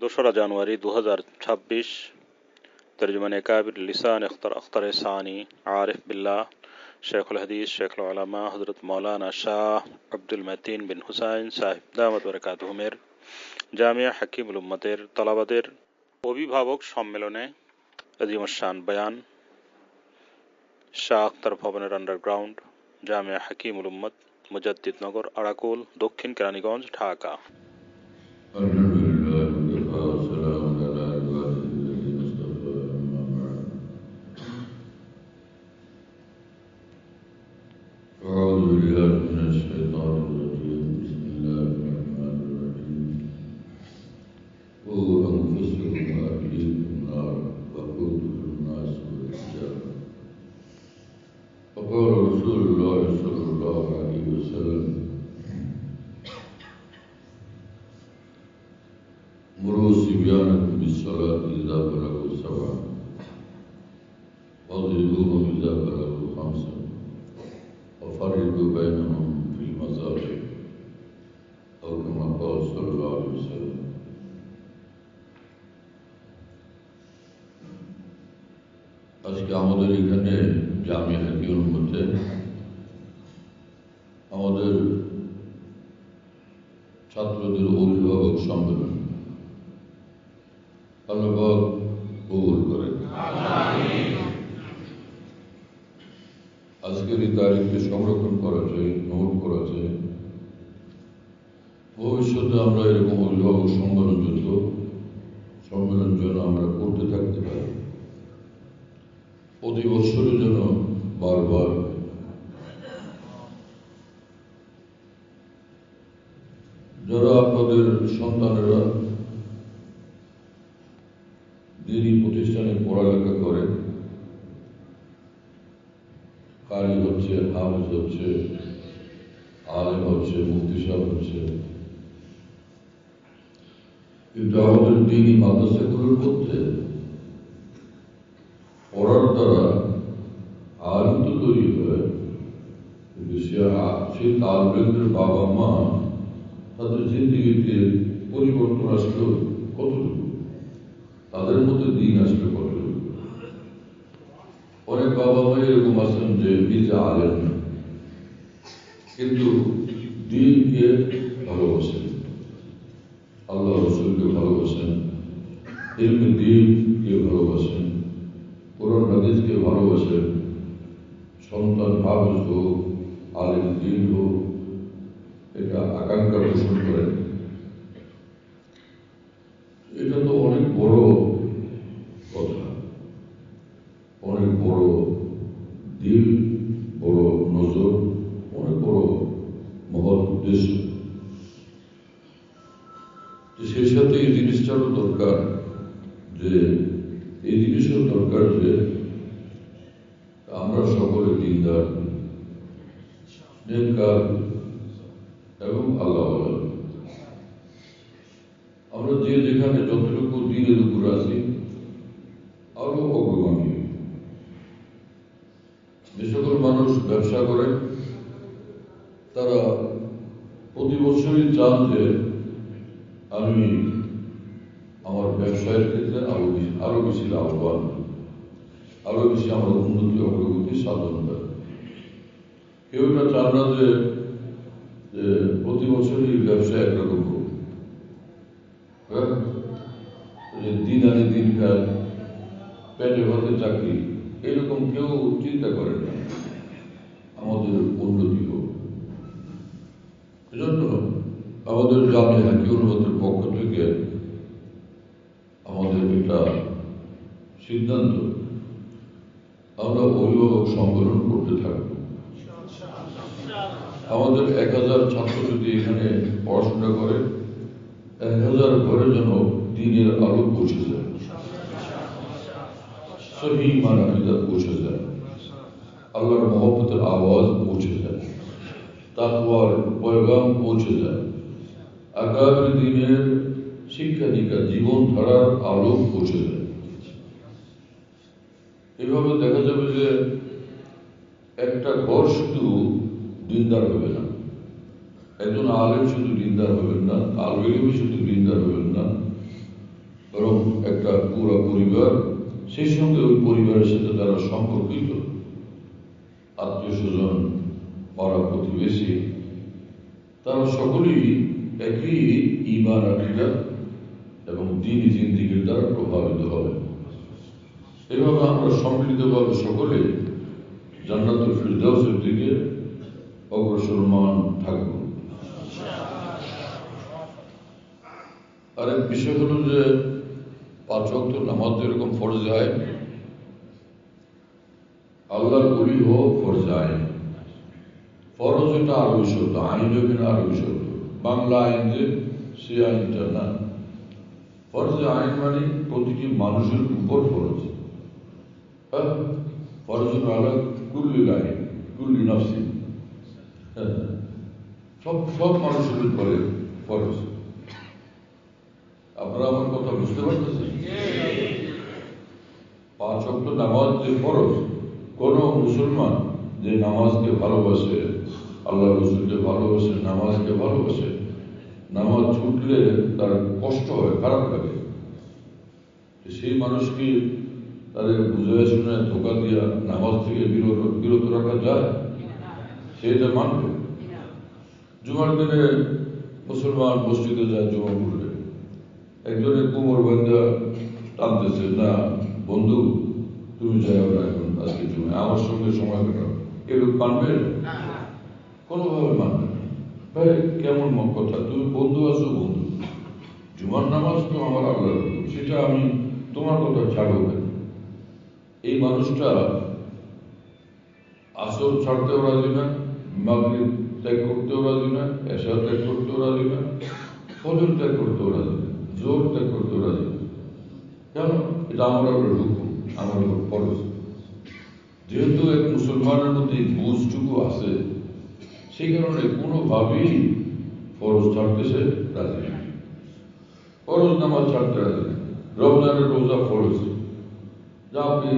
2 জানুয়ারি 2026 তরজমান কাবির লিসান अख्तर सानी आरिफ बिल्ला शेखुल हदीस शेखुल उलमा हजरत मौलाना शाह अब्दुल मतीन बिन हुसैन साहिब दामत बरकातुहुमेর জামিয়া হাকিমুল উম্মতের তলাবাদের অভিভাবক সম্মেলনে আজিমুশ শান বয়ান শাহ আখতার ভবনের আন্ডারগ্রাউন্ড জামিয়া হাকিমুল উম্মত মুজাদ্দিদ নগর আরাকুল দক্ষিণ কেরানীগঞ্জ ঢাকা। أعوذ بالله من الشيطان الرجيم بسم الله الرحمن الرحيم قوا أنفسكم وأهليكم نارا وقودها الناس والحجارة وقال رسول الله صلى الله عليه وسلم مروا صبيانكم بالصلاة إذا بلغوا 7 واضربوهم إذا بلغوا 5 وفرقوا بينهم في المضاجع أو كما قال صلى الله عليه وسلم। আজকে আমাদের এখানে জামিয়া হাকিমুল উম্মতে আমাদের ছাত্রদের অভিভাবক সম্মেলন আল্লাহ পাক কবুল করেন। আজকের এই তারিখকে সংরক্ষণ করা যায়, নোট করা যায়, ভবিষ্যতে আমরা এরকম অভিভাবক সম্মেলন যেন আমরা করতে থাকতে পারি, প্রতি বছরের জন্য বারবার যারা আপনাদের সন্তানেরা দিনী প্রতিষ্ঠানে পড়ালেখা করে, কারি হচ্ছে, হাফেজ হচ্ছে, আলেম হচ্ছে, মুফতি সাহেব হচ্ছে, কিন্তু আমাদের দিনী মাদ্রাসাগুলোর মধ্যে পড়ার দ্বারা আলেম তো তৈরি হয়, কিন্তু সেই তালেবের বাবা মা তাদের জিন্দিগিতে পরিবর্তন আসলো কতটুকু, তাদের মধ্যে দিন আসলো কতটুকু। অনেক বাবা মা এরকম আছেন যে নিজে আলেন না, কিন্তু দিনকে ভালোবাসেন, আল্লাহ রসুলকে ভালোবাসেন, ইলমে দ্বীনকে ভালোবাসেন, কোরআন হাদিসকে ভালোবাসেন, সন্তান হাফেজ হোক, আলেম দ্বীন হোক, এটা আকাঙ্ক্ষা পোষণ করেন। এটা তো অনেক বড় কথা, অনেক বড় দিল, বড় নজর, অনেক বড় মহৎ উদ্দেশ্য। সেই সাথে এই জিনিসটারও দরকার যে আমরা সকলে দিনদার, নেককার এবং আল্লাহ আমরা যে যেখানে যতটুকু দিনের উপর আছি আরো অগ্রগামী। যে সকল মানুষ ব্যবসা করে তারা প্রতি বছরই চান যে আমি আমার ব্যবসায়ের ক্ষেত্রে আরো বেশি লাভবান, আরো বেশি আমার উন্নতি অগ্রগতি সাধন হয়। কেউ এটা চান না যে প্রতি বছরই ব্যবসা একরকম হোক, দিন আনে দিন খায়, পেটে ভাতে চাকরি, এরকম কেউ চিন্তা করেন না আমাদের উন্নতি হোক। এজন্য আমাদের জামিয়া হাকিমুল উম্মতের পক্ষ থেকে আমাদের এটা সিদ্ধান্ত, আমরা অভিভাবক সম্মেলন করতে থাকব। আমাদের 1000 ছাত্র যদি এখানে পড়াশোনা করে, 1000 ঘরে যেন দিনের আলো পৌঁছে যায়, সহি মানবিকতা পৌঁছে যায়, আল্লাহর মহব্বতের আওয়াজ পৌঁছে যায়, তাকওয়ার পয়গাম পৌঁছে যায়, আগামী দিনের শিক্ষা দীক্ষা জীবনধারার আলো পৌঁছে যায়। এভাবে দেখা যাবে যে একটা ঘর শুধু দিনদার হবে না, একজন আলেম শুধু দিনদার হবেন না, তালবে ইলমি শুধু দিনদার হবেন না, পরিবার, সেই সঙ্গে ওই পরিবারের সাথে যারা সম্পর্কিত আত্মীয় স্বজন, পাড়া প্রতিবেশী, তারা সকলেই একই ঈমান আকীদা এবং দ্বীনি জিন্দেগীর দ্বারা প্রভাবিত হবে। এভাবে আমরা সম্মিলিতভাবে সকলে জান্নাতুল ফিরদাউসের দিকে অগ্রসরমান থাকব। আরেক বিষয় হলো যে 5 ওয়াক্ত নামাজ যেরকম ফরজ আইন, আল্লাহর ওলি হোক ফরজ আইন। ফরজ এটা আরবি শব্দ, আইন হবে না আরবি শব্দ, বাংলা আইন যে সে আইনটা না। ফরজ আইন মানে প্রতিটি মানুষের উপর ফরজ। ফরজ আলা কুল্লি আইন, কুল্লি নাফসি, সব মানুষের উপরে ফরজ। আপনারা আমার কথা বুঝতে পারতেছেন? 5 ওয়াক্ত নামাজ যে ফরজ, কোন মুসলমান যে নামাজকে ভালোবাসে, আল্লাহ রসুলকে ভালোবাসে, নামাজকে ভালোবাসে, নামাজ ছুটলে তার কষ্ট হয়, খারাপ লাগে, সেই মানুষকে তাদের বুঝায় শুনে ধোকা দিয়া নামাজ থেকে বিরত রাখা যায়? সেটা মানবে? জুমার দিনে মুসলমান মসজিদে যায়, জমা করবে, একজনের কোমর বান্ধা টানতেছে, না বন্ধু তুমি যাও না এখন, আজকে জুমায় আমার সঙ্গে সময় কাটাও, এরকম মানবে? কোনোভাবে মানবে না। ভাই কেমন কথা, তুমি বন্ধু আছো, বন্ধু, জুমার নামাজ তো আমার আল্লাহ, সেটা আমি তোমার কথা ছাড়ব না। এই মানুষটা আসর ছাড়তেও রাজি না, মাগরিব ত্যাগ করতেও রাজি না, এশা ত্যাগ করতেও রাজি না, ফজর ত্যাগ করতেও রাজি না, জোর ত্যাগ করতেও রাজি না। কেন? এটা আমার আল্লাহর হুকুম, আমার উপর ফরজ। যেহেতু এক মুসলমানের মধ্যে বুঝটুকু আছে, সেই কারণে কোনোভাবেই ফরজ ছাড়তে সে রাজি না, ফরজ নামাজ ছাড়তে রাজি না। রমজানের রোজা ফরজ, যা আপনি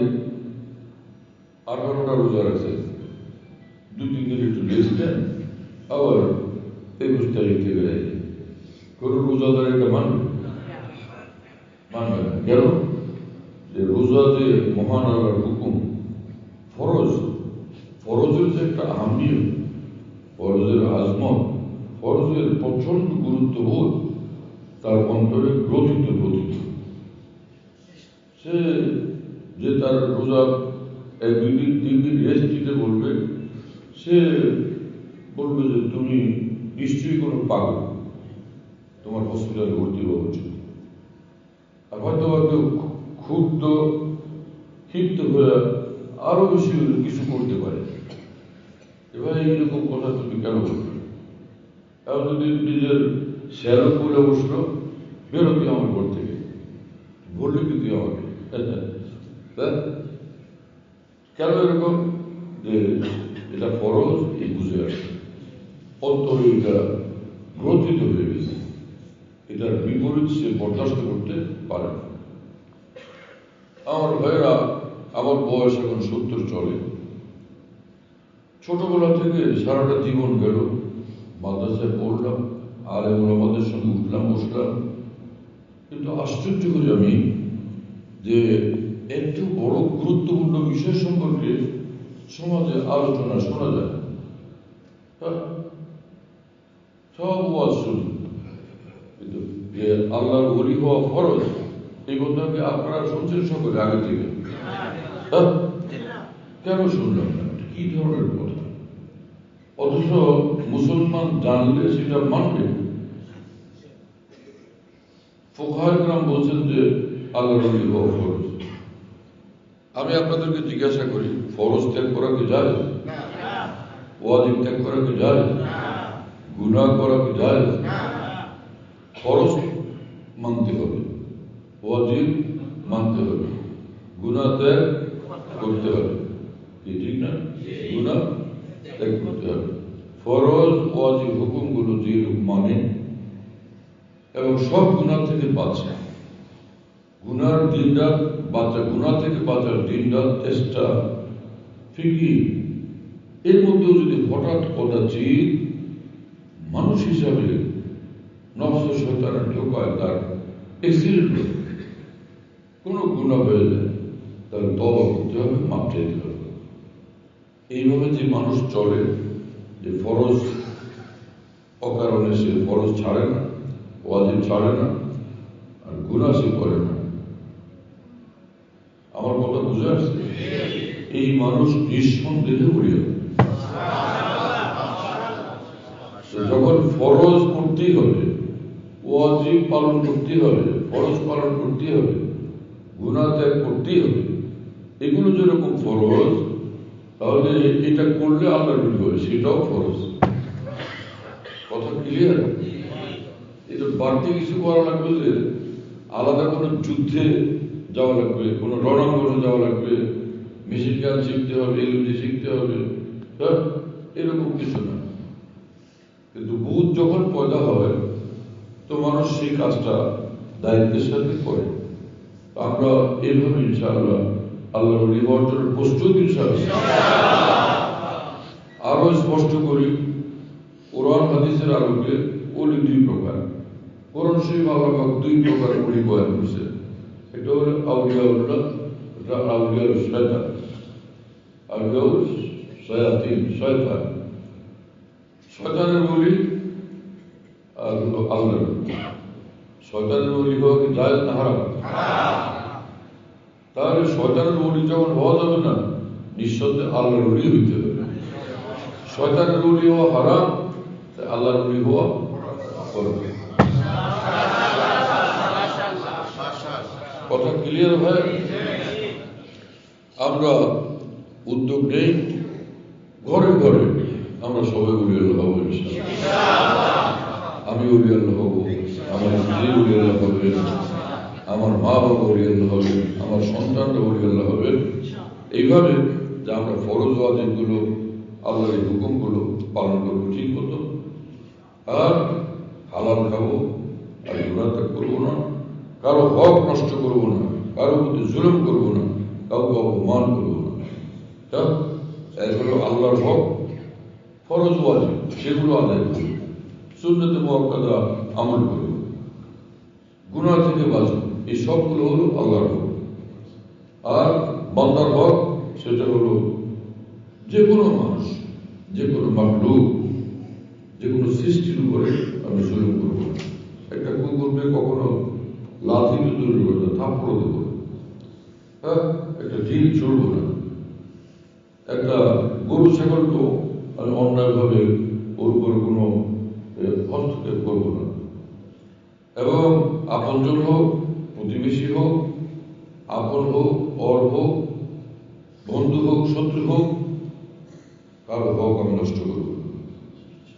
18টা রোজা রাখছেন, 2-3 দিন একটু রেস্ট দেন, আবার 21 তারিখ থেকে রাখেন, কোন রোজাদার এটা মানবে? মানবে না। কেন? যে রোজা যে মহান আল্লাহর হুকুম, ফরজ, ফরজের যে একটা আহমিয়ত, ফরজের আজমত, ফরজের প্রচন্ড গুরুত্ববোধ তার অন্তরে গ্রথিত গ্রথিত। সে যে তার রোজা 1-2 দিন 3 দিন রেস্ট দিতে বলবে, সে বলবে যে তুমি নিশ্চয়ই কোনো পাগল, তোমার হসপিটালে ভর্তি হওয়া উচিত। আর হয়তো কেউ ক্ষুব্ধ ক্ষিপ্ত হয়ে আরো বেশি কিছু করতে পারে। এবার এইরকম কথা তুমি কেন বলবে? এখন যদি নিজের শেয়ারও বলে বসলো, বেরোতে আমার ঘর থেকে, বললে কিন্তু আমাকে কেন এরকম? যে এটা ফরজ, এই বুঝে আসে, অন্তরে এটা গ্রথিত হয়ে গেছে, এটার বিপরীত সে বরদাস্ত করতে পারে না। আমার ভাইয়েরা, আমার বয়স এখন 70 চলে। ছোটবেলা থেকে সারাটা জীবন গেল, মাদ্রাসায় পড়লাম, আলেম ওলামাদের সঙ্গে উঠলাম বসলাম, কিন্তু আশ্চর্য করি আমি যে এত বড় গুরুত্বপূর্ণ বিষয় সম্পর্কে সমাজে আলোচনা শোনা যায়। সব ওয়াজ শুনি, কিন্তু যে আল্লাহর ওলি হওয়া ফরজ, এই কথাকে আপনারা শুনছেন সকলে আগে থেকে? কেন শুনলাম না? কি ধরনের কথা? অথচ মুসলমান জানলে সেটা মানবে। ফুকাহায়ে কেরাম বলছেন যে আল্লাহর ওলি হওয়া ফরজ। আমি আপনাদেরকে জিজ্ঞাসা করি, ফরজ ত্যাগ করা কি যায়? ওয়াজিব ত্যাগ করা কি যায়? গুনাহ করা কি যায়? ফরজ মানতে হবে, ওয়াজিব মানতে হবে, গুনাহ ত্যাগ করতে হবে, কি ঠিক না? গুনাহ ত্যাগ করতে হবে। ফরজ ওয়াজিব হুকুমগুলো যে মানে এবং সব গুনাহ থেকে বাঁচে, গুনার দিনরাত বাঁচা, গুনাহ থেকে বাঁচার দিনরাত চেষ্টা, ফিকির, এর মধ্যেও যদি হঠাৎ কদাচিৎ মানুষ হিসাবে নফস শয়তানের ঢোকায়, তার এক্সিডেন্ট, কোন গুনাহ হয়ে যায় তাহলে তওবা করতে হবে, মাপ চাইতে হবে। এইভাবে যে মানুষ চলে, যে ফরজ অকারণে সে ফরজ ছাড়ে না, ওয়াজিব ছাড়ে না, আর গুনাহ সে করে না, আমার কথা বুঝে আসছে? এই মানুষ নিঃসন্দেহে উড়িয়ে যখন ফরজ করতেই হবে, ওয়াজিব পালন করতেই হবে, ফরজ পালন করতেই হবে, গুনাহ ত্যাগ করতেই হবে, এগুলো যেরকম ফরজ, তাহলে এটা করলে আল্লাহর রুজি হবে, সেটাও ফরজ। কথা ক্লিয়ার? এটা বাড়তি কিছু করা লাগবে যে আলাদা কোনো যুদ্ধে যাওয়া লাগবে, কোনো রণাঙ্গনে যাওয়া লাগবে, মেশিন গান শিখতে হবে, এলজি শিখতে হবে, হ্যাঁ, এরকম কিছু না। কিন্তু বুধ যখন পয়দা হয় তো মানুষ সেই কাজটা দায়িত্বের সাথে করে। আমরা এইভাবে ইনশাআল্লাহ আল্লাহর রিওয়ার্ড জন্য প্রস্তুত ইনশাআল্লাহ। আরো স্পষ্ট করি, কোরআন হাদিসের আলোকে ওলি দুই প্রকার। কোরআন শরীফ আল্লাহ পাক দুই প্রকার ওলি বয়ান করেছে। এটা হলো আউলিয়াউল্লাহ, এটা আউলিয়াউল শয়তান। আউলিয়াউল শায়াতিন, শয়তান, শয়তানের ওলি আর হলো আল্লাহর। শয়তানের ওলি হওয়া কি জায়েজ না হারাম? তাহলে শয়তানের ওলি যখন হওয়া যাবে না, নিঃসন্দেহে আল্লাহর ওলি হইতে হবে। শয়তানের ওলি হওয়া হারাম, আল্লাহর ওলি হওয়া ফরজ। কথা ক্লিয়ার ভাই? আমরা উদ্যোগ নেই, ঘরে ঘরে আমরা সবাই ওলি আল্লাহ হবো ইনশাআল্লাহ। আমি ওলি আল্লাহ হবো, আমার স্ত্রী ওলি আল্লাহ হবে, আমার মা বাবা ওলি আল্লাহ হবে, আমার সন্তানরা ওলি আল্লাহ হবে। এইভাবে যে আমরা ফরজ ওয়াজিবগুলো, আল্লাহর এই হুকুমগুলো পালন করবো ঠিক মতো, আর হালাল খাবো, আর গুনাহ ত্যাগ করবো না, কারো হক নষ্ট করবো না, কারো প্রতি জুলুম করবো না, কাউকে অপমান করবো না। এগুলো আল্লাহর হক, ফরজ ওয়াজিব সেগুলো আদায় করবো, সুন্নতে মুআক্কাদা আমল করবো, গুনাহ থেকে বাঁচবো। এই সবগুলো হলো আল্লাহর হক। আর বান্দার হক সেটা হলো যে কোনো মানুষ, যে কোনো মাখলুক, যে কোনো সৃষ্টির উপরে আমি জুলুম করবো না। একটা কুকুরকে কখনো লাথি দূর করবো না, থাপ্পড় দেবো না, হ্যাঁ, একটা ঢিল ছুড়বো না, একটা গরু ছাগলকেও আমি অন্যায়ভাবে ওর উপরে কোনো হস্তক্ষেপ করবো না। এবং আপনজন হোক, প্রতিবেশী হোক, আপন হোক, পর হোক, বন্ধু হোক, শত্রু হোক, কারো হক আমি নষ্ট করবো না,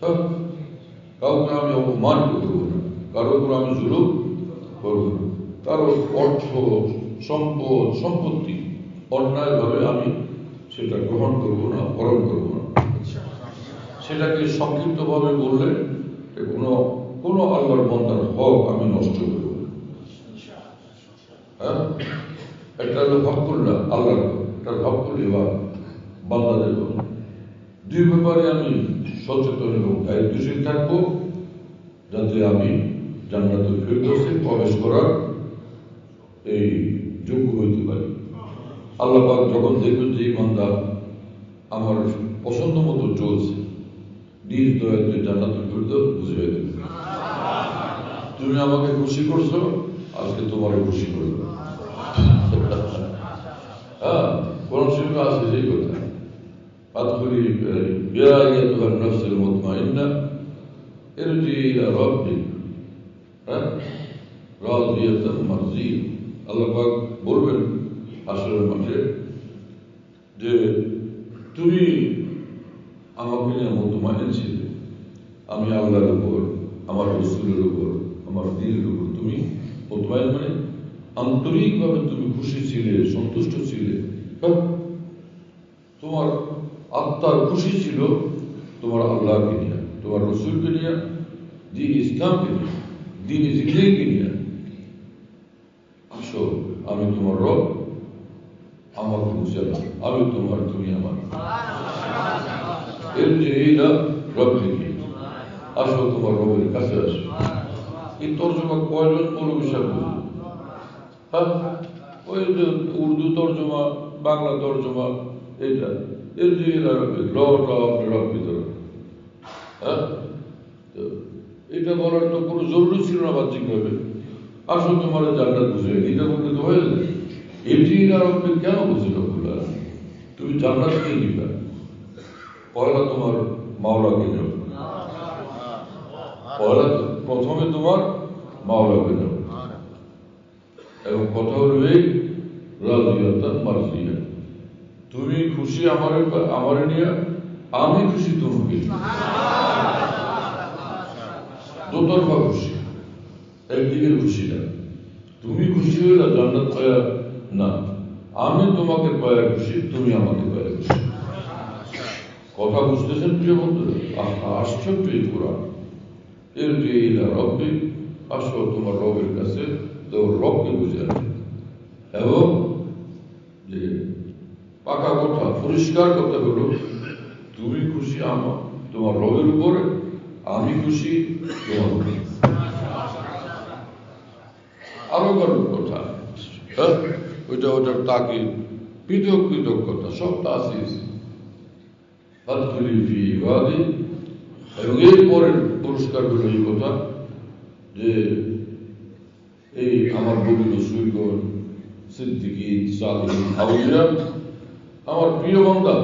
হ্যাঁ, কাউকে আমি অপমান করবো না, কারো উপর আমি জুলুম করবো না, কারো অর্থ, সম্পদ, সম্পত্তি অন্যায়ভাবে আমি সেটা গ্রহণ করবো না, হরণ করবো না। সেটাকে সংক্ষিপ্তভাবে বললে কোনো আল্লাহর বান্দার হক আমি নষ্ট করবো না। হ্যাঁ, একটা হলো হকুল্লাহ, আল্লাহর হক, একটা হকুল ইবাদ, বান্দাদের হক। দুই ব্যাপারে আমি সচেতন এবং দায়িত্বশীল থাকবো, যাতে আমি জান্নাতুল ফিরদৌসে প্রবেশ করার এই যোগ্য হইতে পারি। আল্লাহ পাক যখন দেখবেন যে বান্দা আমার পছন্দ মতো চলছে, নিজ দয়াতে জান্নাতুল ফিরদৌস বুঝে দেবে। তুমি আমাকে খুশি করছো, আজকে তোমারে খুশি করবে। হ্যাঁ, কোরআন শরীফে আছে সেই কথা, আদখুলি ইয়া আইয়াতুহান নাফসুল মুতমাইন্নাহ ইরজি ইলা রাব্বিক, হ্যাঁ, রাদিয়াতান মারজিয়া। আল্লাহ পাক বলবেন হাশরের মাঠে যে তুমি আমাকে নিয়ে মুতমাইন ছিলে, আমি আল্লাহর উপর, আমার রাসূলের উপর, আমার দ্বীনের উপর তুমি মুতমাইন, মানে আন্তরিকভাবে তুমি খুশি ছিলে, সন্তুষ্ট ছিলে। তোমার আত্মার খুশি ছিল তোমার আল্লাহকে নিয়ে, তোমার রসুলকে নিয়ে, দ্বীন ইসলামকে নিয়ে, দ্বীন জিন্দেগিকে নিয়ে। আসো, আমি তোমার রব, আমাকে বুঝে না, আমি তোমার, তুমি আমার। এর যে এইটা রব থেকে আসো, তোমার রবের কাছে আসো। এই তর্জমা কয়জন মৌলবী সাহেব বুঝে? হ্যাঁ, ওই যে উর্দু তর্জমা, বাংলা তর্জমা, এটা এর যে লটা আপনার ভিতরে, হ্যাঁ, তো এটা বলার তো কোনো জরুরি ছিল না বাহ্যিকভাবে। আসল তোমার জান্নাত বুঝে এটা বলতে তো হয়ে যায়। এটি আপনি কেন বুঝলো বলে তুমি জান্নাতকে দিবে? পয়লা তোমার মাওলাকে নেব, পয়লা প্রথমে তোমার মাওলাকে নেব। এবং কথা হলো এই রাজিয়াতান মারজিয়া, তুমি খুশি আমারে নিয়ে, আমি খুশি তোমাকে। দোতরফা খুশি, একদিকের খুশি না। তুমি খুশি হইলা জান্নাত পায়া না, আমি তোমাকে পায়া খুশি, তুমি আমাকে পায়া খুশি। কথা বুঝতেছেন প্রিয় বন্ধুরা? আশ্চর্য এই কোরআন। এর যে রব্বি, আসো তোমার রবের কাছে, তো রবকে বুঝে এবং যে পাকা কথা, পরিষ্কার কথা হলো তুমি খুশি তোমার রবের উপরে, আমি খুশি তোমার উপরে। আরো কারোর কথা, হ্যাঁ, ওইটার তাকে পৃথক পৃথক কথা, সব তাসিস এবং এর পরের পুরস্কার হলো এই কথা যে এই আমার নবী রাসূলগণ, সিদ্দিকীন, সালেহীন, আউলিয়া, আমার প্রিয় বান্দা,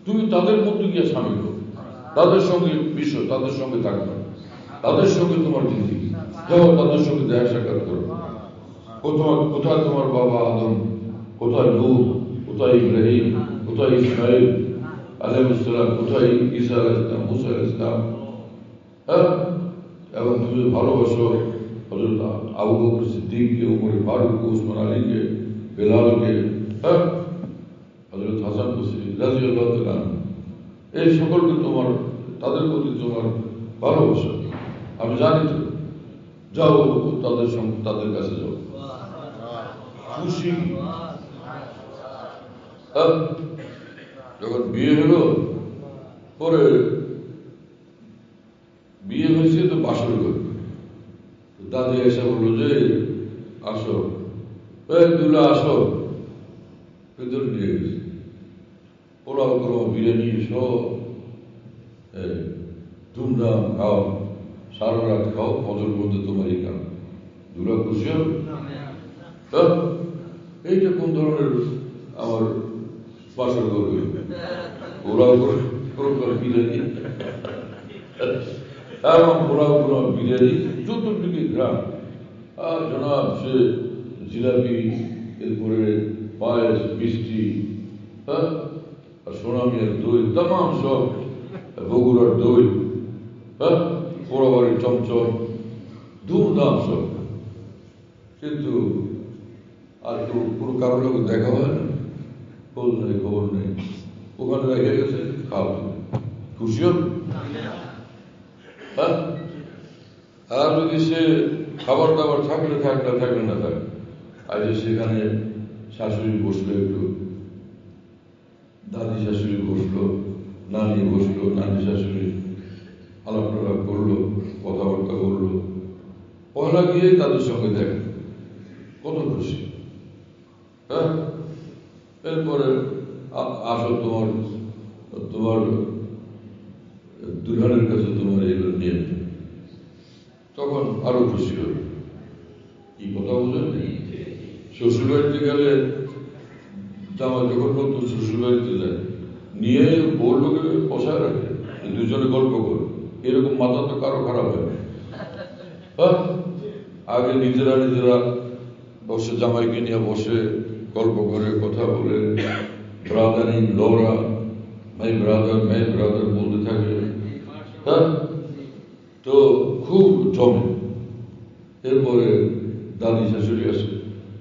তুমি তাদের মধ্যে গিয়ে সামিল হও, তাদের সঙ্গে মিশো, তাদের সঙ্গে থাকবে, তাদের সঙ্গে তোমার জিন্দেগি যাও, তাদের সঙ্গে দেখা সাক্ষাৎ করো। কোথায় তোমার বাবা আদম, কোথায় নূহ, কোথায় ইব্রাহিম, কোথায় ইসমাইল আলাইহিস সালাম, কোথায় ঈসা আলাইহিস সালাম, মুসা আলাইহিস সালাম, হ্যাঁ, এবং তুমি ভালোবাসো হযরত আবু বকর সিদ্দিককে, ওমর ফারুক, ওসমান আলীকে, বেলালকে, হ্যাঁ, হযরত হাসান বসরি রাদিয়াল্লাহু তাআলা, এই সকলকে তোমার, তাদের প্রতি তোমার ভালোবাসা আমি জানি। তো যাও তাদের সঙ্গে, তাদের কাছে যাও, খুশি। যখন বিয়ে হলো, পরে বিয়ে হয়েছে তো বাসর ঘর, দাদি এসে বললো যে আসো, দুলা আসো, ভেতরে নিয়ে গেছে, পোলাও করো, বিরিয়ানি, সব ধুমধাম খাও, সারা রাত খাও, ফজর মধ্যে তোমারই খাও, দুলা খুশি হবে। এইটা কোন ধরনের আমার বাসর ঘর হইবে? পোলাও করে বিরিয়ানি, এবং পোলাও বিরিয়ানি, চতুর্দিকে গ্রাম, আর জনাব সে জিলাপি, এরপরে পায়েস, মিষ্টি, হ্যাঁ, আর সোনামিয়ার দই, তাম সব, বগুড়ার দই, হ্যাঁ, পোড়াবাড়ির চমচম, ধুমধাম সব। কিন্তু আর তো কোনো কারোর লোক দেখা হয় না, খোঁজ নেই, খবর নেই, ওখানে রেখে গেছে, খাও, খুশি হল। হ্যাঁ, আর যদি সে খাবার দাবার থাকলে থাক, না থাকলে না থাক, আজ সেখানে শাশুড়ি বসলো, একটু দাদি শাশুড়ি বসলো, নানি বসলো, নানি শাশুড়ি আলাপ টালাপ করলো, কথাবার্তা বললো, পয়লা গিয়ে তাদের সঙ্গে দেখে, কত খুশি। হ্যাঁ, এরপরে আসো তোমার দুলহানের কাছে তোমার এগুলো নিয়ে, তখন আরো খুশি হল। কি কথা বলেন, শ্বশুর বাড়িতে গেলে জামা যখন নতুন শ্বশুর বাড়িতে যায়, নিয়ে বউলোকে বসায় রাখে, দুজনে গল্প করে, এরকম মাথা তো কারো খারাপ হয় না। হ্যাঁ, আগে নিজেরা বসে, জামাইকে নিয়ে বসে গল্প করে, কথা বলে, brother in Laura, my brother বলতে থাকে। হ্যাঁ, তো খুব জমে। এরপরে দাদি শাশুড়ি আসে,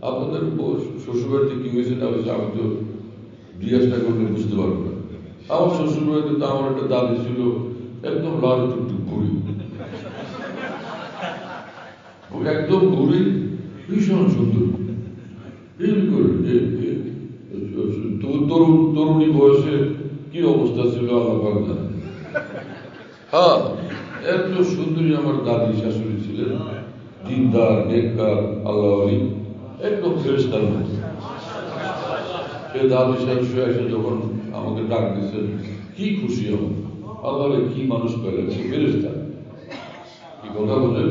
আপনাদের শ্বশুরবাড়িতে কি হয়েছে না হয়েছে আমি তো জিজ্ঞাসা করলে বুঝতে পারবো না। আমার শ্বশুরবাড়িতে তো আমার একটা দাদি ছিল, একদম লাল টুকটুক বুড়ি, একদম বুড়ি, ভীষণ সুন্দর, তরুণী বয়সে কি অবস্থা ছিল আল্লাহ জানে। হ্যাঁ, এত সুন্দরী আমার দাদি শাশুড়ি ছিলেন, দিনদার, নেককার, আল্লাহ আলী, একদম ফেরেশতার মতো। সে দাদু সাহেব শুয়ে এসে যখন আমাকে ডাক দিচ্ছেন, কি খুশি হব, আল্লাহ কি মানুষ পেলেন, সে ফেরেশতা। কি কথা বলেন?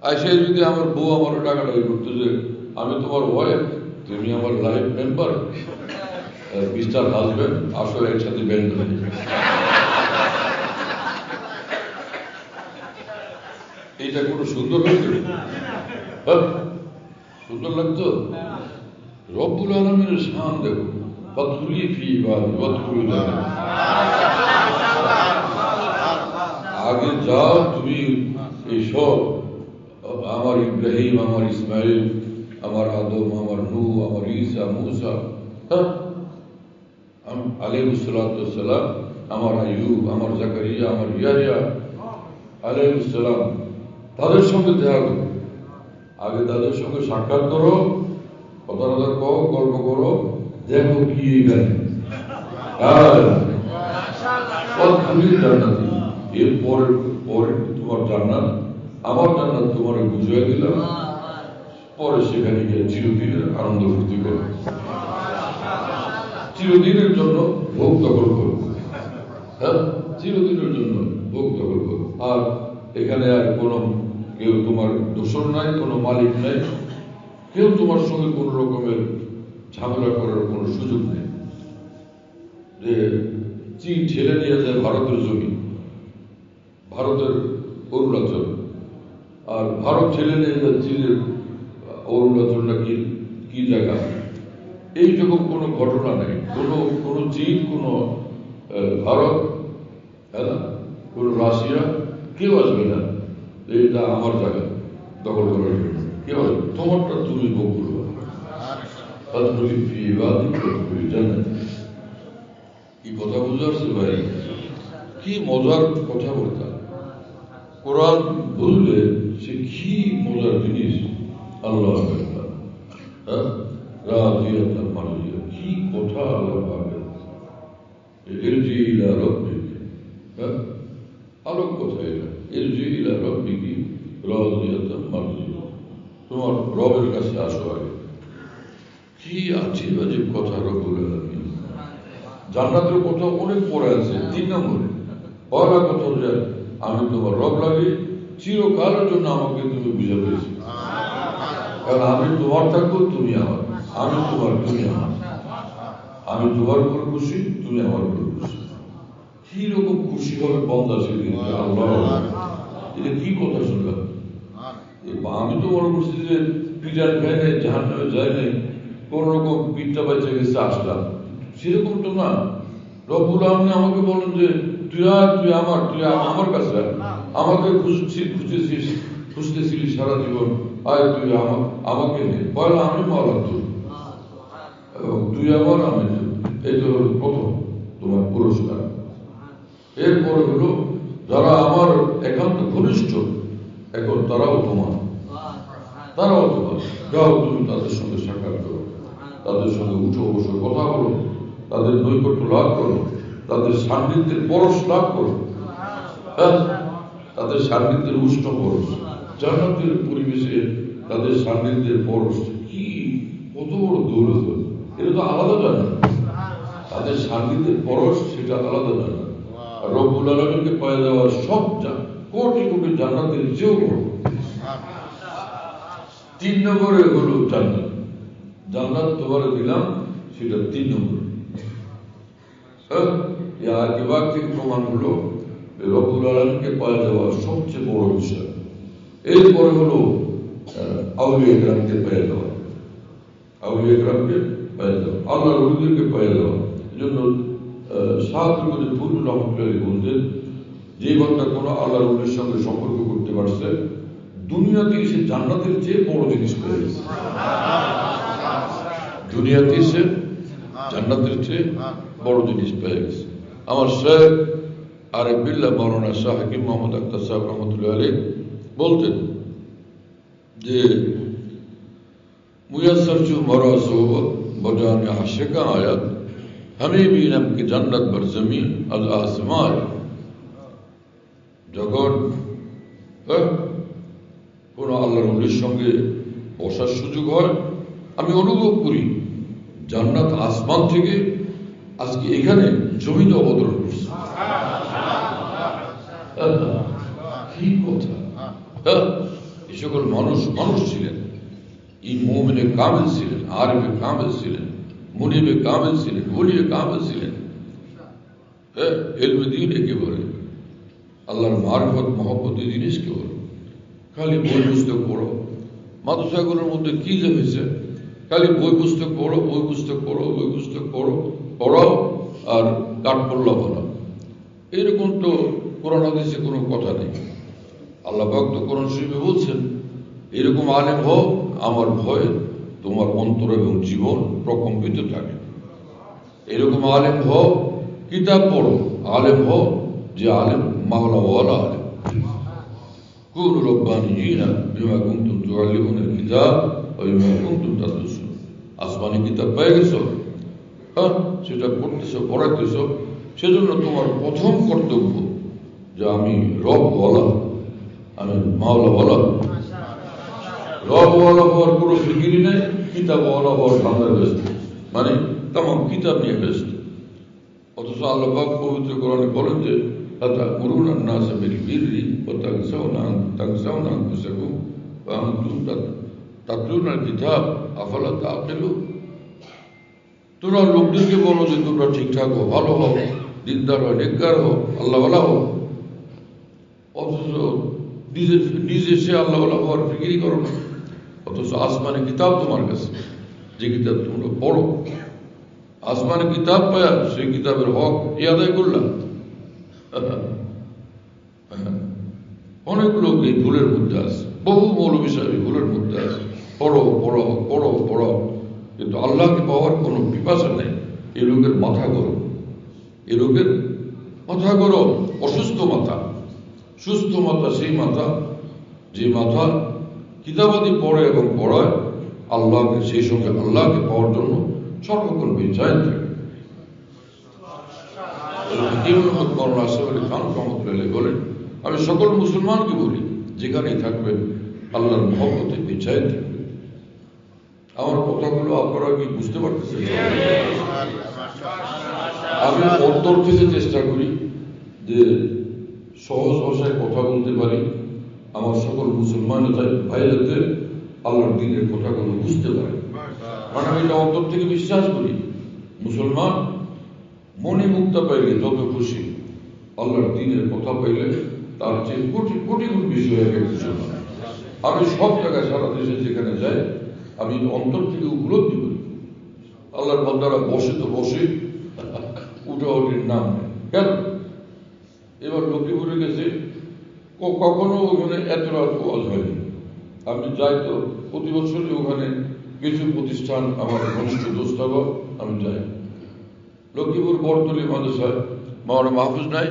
আইসে যদি আমার বউ আমার টাকাটাই করতো যে আমি তোমার ওয়াইফ, তুমি আমার লাইফ মেম্বার, মিস্টার হাজব্যান্ড, আসলে একসাথে ব্যান্ড করে। এইটা কোনো সুন্দর লাগতো? সুন্দর লাগতো? রব্বুল আলামিনের শান দেখো, ফাদখুলি ফি ইবাদি ওয়াদখুলু জান্নাতি। আগে যাও তুমি এই সব, আমার ইব্রাহিম, আমার ইসমাইল, আমার আদম, আমার নূহ, আমার ঈসা, মূসা, আলাইহিস সালাতু ওয়াস সালাম, আমার আইয়ুব, আমার জাকারিয়া, আমার ইয়াহইয়া আলাইহিস সালাম, তাদের সঙ্গে দেখা করো। আগে তাদের সঙ্গে সাক্ষাৎ করো, কথা কথা কও, গল্প করো, দেখো কি এখানে। জান্নাতি, এরপরে পরে তোমার জান্নাত, আমার জান্নাত তোমার বুঝিয়ে দিলাম, পরে সেখানে গিয়ে চিরদিনের আনন্দ ফুর্তি করো, চিরদিনের জন্য ভোগ দখল করো। হ্যাঁ, চিরদিনের জন্য ভোগ দখল করো। আর এখানে আর কোনো কেউ তোমার দোষর নাই, কোনো মালিক নাই, কেউ তোমার সঙ্গে কোন রকমের ঝামেলা করার কোনো সুযোগ নেই। যে চীন ঠেলে নিয়ে যায় ভারতের জমি, ভারতের অরুণাচল, আর ভারত ঠেলে নিয়ে যায় চীনের অরুণাচল নাকি কি জায়গা, এইরকম কোনো ঘটনা নেই। কোনো চীন, কোনো ভারত, হ্যাঁ না, কোনো রাশিয়া, কেউ আসবে না এটা আমার জায়গা দখল করার জন্য। কেউ আসবে, তোমারটা তুমি ভোগ করবে। কি কথা বুঝতে পারছে ভাই? কি মজার কথা বলতাম। কোরআন বুঝলে সে কি মজার জিনিস। আল্লাহ কি কথা আল্লাহ পাবে, আলোক কথা এটা। তোমার রবের কাছে আসো আগে। কি আজীব আজীব কথা রব্বুল আলামিন। জান্নাতের কথা অনেক পড়ে আছে। 3 নম্বরে পড়া কথা যে আমি তোমার রব লাগে, চিরকালের জন্য আমাকে তুমি বুঝে পেয়েছি। কারণ আমি তোমার থাকবো, তুমি আমার, আমি তোমার, তুমি আমার, আমি তোমার উপর খুশি, তুমি আমার উপর খুশি। কি রকম খুশি হবে বন্দা সেদিন। আল্লাহ, এটা কি কথা শুনলাম। আমি তো মনে করছি যে পিটার খায় নাই, জাহান্নামে যায় নাই, কোন রকম পিঠটা বাচ্চা গেছে আসলাম, সেরকম তো না। রব্বুল আলামিন আমাকে বলেন যে তুই আমার কাছে আমাকে খুঁজতেছিলি সারা জীবন, আয় তুই আমাকে নে, পয়লা আমি মারা তুই, এবং তুই আমার, আমি। এই তো হল প্রথম তোমার পুরস্কার। এরপরে হলো যারা আমার একান্ত ঘনিষ্ঠ, এখন তারাও তোমার, যাও তুমি তাদের সঙ্গে সাক্ষাৎ করো, তাদের সঙ্গে উঠো বসে কথা বলো, তাদের নৈকট্য লাভ করো, তাদের সান্নিধ্যের পরশ লাভ করো, তাদের সান্নিধ্যের উষ্ণ পরশ, জান্নাতের পরিবেশে তাদের সান্নিধ্যের পরশ, কি কত বড় দৌলত। এটা তো আলাদা জান্নাত, তাদের সান্নিধ্যের পরশ সেটা আলাদা জান্নাত। আর রব্বুল আলামিনকে পাওয়া যাওয়ার সব কোটি কোটি জান্নাতের চেয়েও বড়। 3 নম্বরে হলো জান্নাত। জান্নাত তোমার দিলাম, সেটা 3 নম্বর। আগেবার থেকে প্রমাণ হলো রব্বুল আলামিনকে পাওয়া যাওয়ার সবচেয়ে বড় বিষয়। এরপরে হলো আউলিয়া কেরামকে পেয়ে যাওয়া, আউলিয়া কেরামকে পেয়ে যাওয়া, আল্লাহ ওলিদেরকে পেয়ে যাওয়া। এই জন্য সাহাবীদের পূর্ণ রহমতুল্লাহ বলতেন, যে বান্দা কোনো আল্লাহ ওলির সঙ্গে সম্পর্ক করতে পারছে, দুনিয়াতে সে জান্নাতের চেয়ে বড় জিনিস পেয়ে গেছে। দুনিয়াতে সে জান্নাতের চেয়ে বড় জিনিস পেয়ে গেছে। আমার শেখ আরেফ বিল্লাহ মাওলানা শাহ হাকিম মোহাম্মদ আখতার সাহেব রহমতুল্লাহ আলাইহ বলতেন যে মুয়াসসর চু মরা সোহবত বজানে আশিকা আয়াত हमें भी नम की जन्नत पर जमीन अल आसमान। যখন কোন আল্লাহর ওলির সঙ্গে বসার সুযোগ হয়, আমি অনুভব করি জান্নাত আসমান থেকে আজকে এখানে জমিতে অবতরণ করছে। কি কথা! এই সকল মানুষ ছিলেন, এই মুমিনে কামেল ছিলেন, আরিফে কামেল ছিলেন, মুনিবে কামেল ছিলেন, ওলিয়ে কামেল ছিলেন। এলমে দ্বীন একে বলে, আল্লাহর মারফত মহব্বত এই জিনিসকে বলে। খালি বই পুস্তক পড়ো, মাদ্রাসাগুলোর মধ্যে কি যে হয়েছে, খালি বই পুস্তক পড়ো, বই পুস্তক পড়ো, বই পুস্তক পড়াও আর কাঠপল্লা বলা। এরকম তো কোরআন হাদিসে কোনো কথা নেই। আল্লাহ পাক তো কোরআন শরীফে বলছেন, এরকম আলেম হও আমার ভয়ে তোমার অন্তর এবং জীবন প্রকম্পিত থাকে। এরকম আলেম হও, কিতাব পড়ো, আলেম হও যে আলেম মাওলাওয়ালা আলেম। কুনু রব্বানিয়িনা বিমা কুনতুম তুআল্লিমুনাল কিতাব ওয়া বিমা কুনতুম তাদরুসুন। আসমানি কিতাব পেয়ে গেছো, সেটা পড়তেছো, পড়াইতেছো, সেজন্য তোমার প্রথম কর্তব্য যে আমি রবওয়ালা, আমি মাওলাওয়ালা। রবওয়ালা হওয়ার কোনো ফিকিরি নেই, কিতাবওয়ালা হওয়ার ধান্দায় ব্যস্ত, মানে তামাম কিতাব নিয়ে ব্যস্ত। অথচ আল্লাহ পাক পবিত্র কোরআনে বলেন যে আতা'মুরুনা আন-নাসা বিল বিররি ওয়া তানসাউনা আনফুসাকুম ওয়া আনতুম তাতলুনাল কিতাব আফালা তা'কিলুন। তোমরা লোকদেরকে বলো যে তোমরা ঠিকঠাক হও, ভালো হও, দিনদার হও, নেককার হও, আল্লাহওয়ালা হও, অথচ নিজে সে আল্লাহওয়ালা হওয়ার ফিকিরি করো না। অথচ আসমানে কিতাব তোমার কাছে, যে কিতাব তোমরা পড়ো, আসমানে কিতাব পায়া সেই কিতাবের হক এ আদায় করলাম। অনেক লোক এই ভুলের মধ্যে আছে, বহু মৌলবী সাহেব এই ভুলের মধ্যে আছে। পড়ো পড়ো পড়ো পড়ো, কিন্তু আল্লাহকে পাওয়ার কোনো পিপাসা নেই। এই লোকের মাথা গরম, এই লোকের মাথা গরম, অসুস্থ মাথা। সুস্থ মাথা সেই মাথা যে মাথা কিতাবাদি পড়ে এবং পড়ায় আল্লাহকে, সেই সঙ্গে আল্লাহকে পাওয়ার জন্য সর্বক্ষণ বেচায় থাকে। বলেন, আমি সকল মুসলমানকে বলি, যেখানেই থাকবেন আল্লাহর মহব্বতে বেচায় থাকবে। আমার কথাগুলো আপনারা কি বুঝতে পারতেছেন? আমি অন্তর থেকে চেষ্টা করি যে সহজ ভাষায় কথা বলতে পারি, আমার সকল মুসলমান ভাই যাতে আল্লাহর দ্বীনের কথাগুলো বুঝতে পারে। কারণ আমি এটা অন্তর থেকে বিশ্বাস করি, মুসলমান মনে মুক্তা পাইলে যত খুশি, আল্লাহর দ্বীনের কথা পাইলে তার চেয়ে কোটি কোটি গুণ বেশি হয়ে গেছে। আমি সব জায়গায় সারা দেশে যেখানে যাই, আমি অন্তর থেকে উপলব্ধি করি আল্লাহর বান্দারা বসে তো বসে, উঠাউটির নাম নেই কেন। এবার লক্ষ্মীপুরে গেছে, কখনো ওখানে এত রাত ওয়াজ হয়নি। আমি যাই তো প্রতি বছরই ওখানে কিছু প্রতিষ্ঠান আমার ঘনিষ্ঠ দোস্তাগর, আমি যাই। লক্ষ্মীপুর বরতলি মাদ্রাসায় মাওলানা মাহফুজ নাই?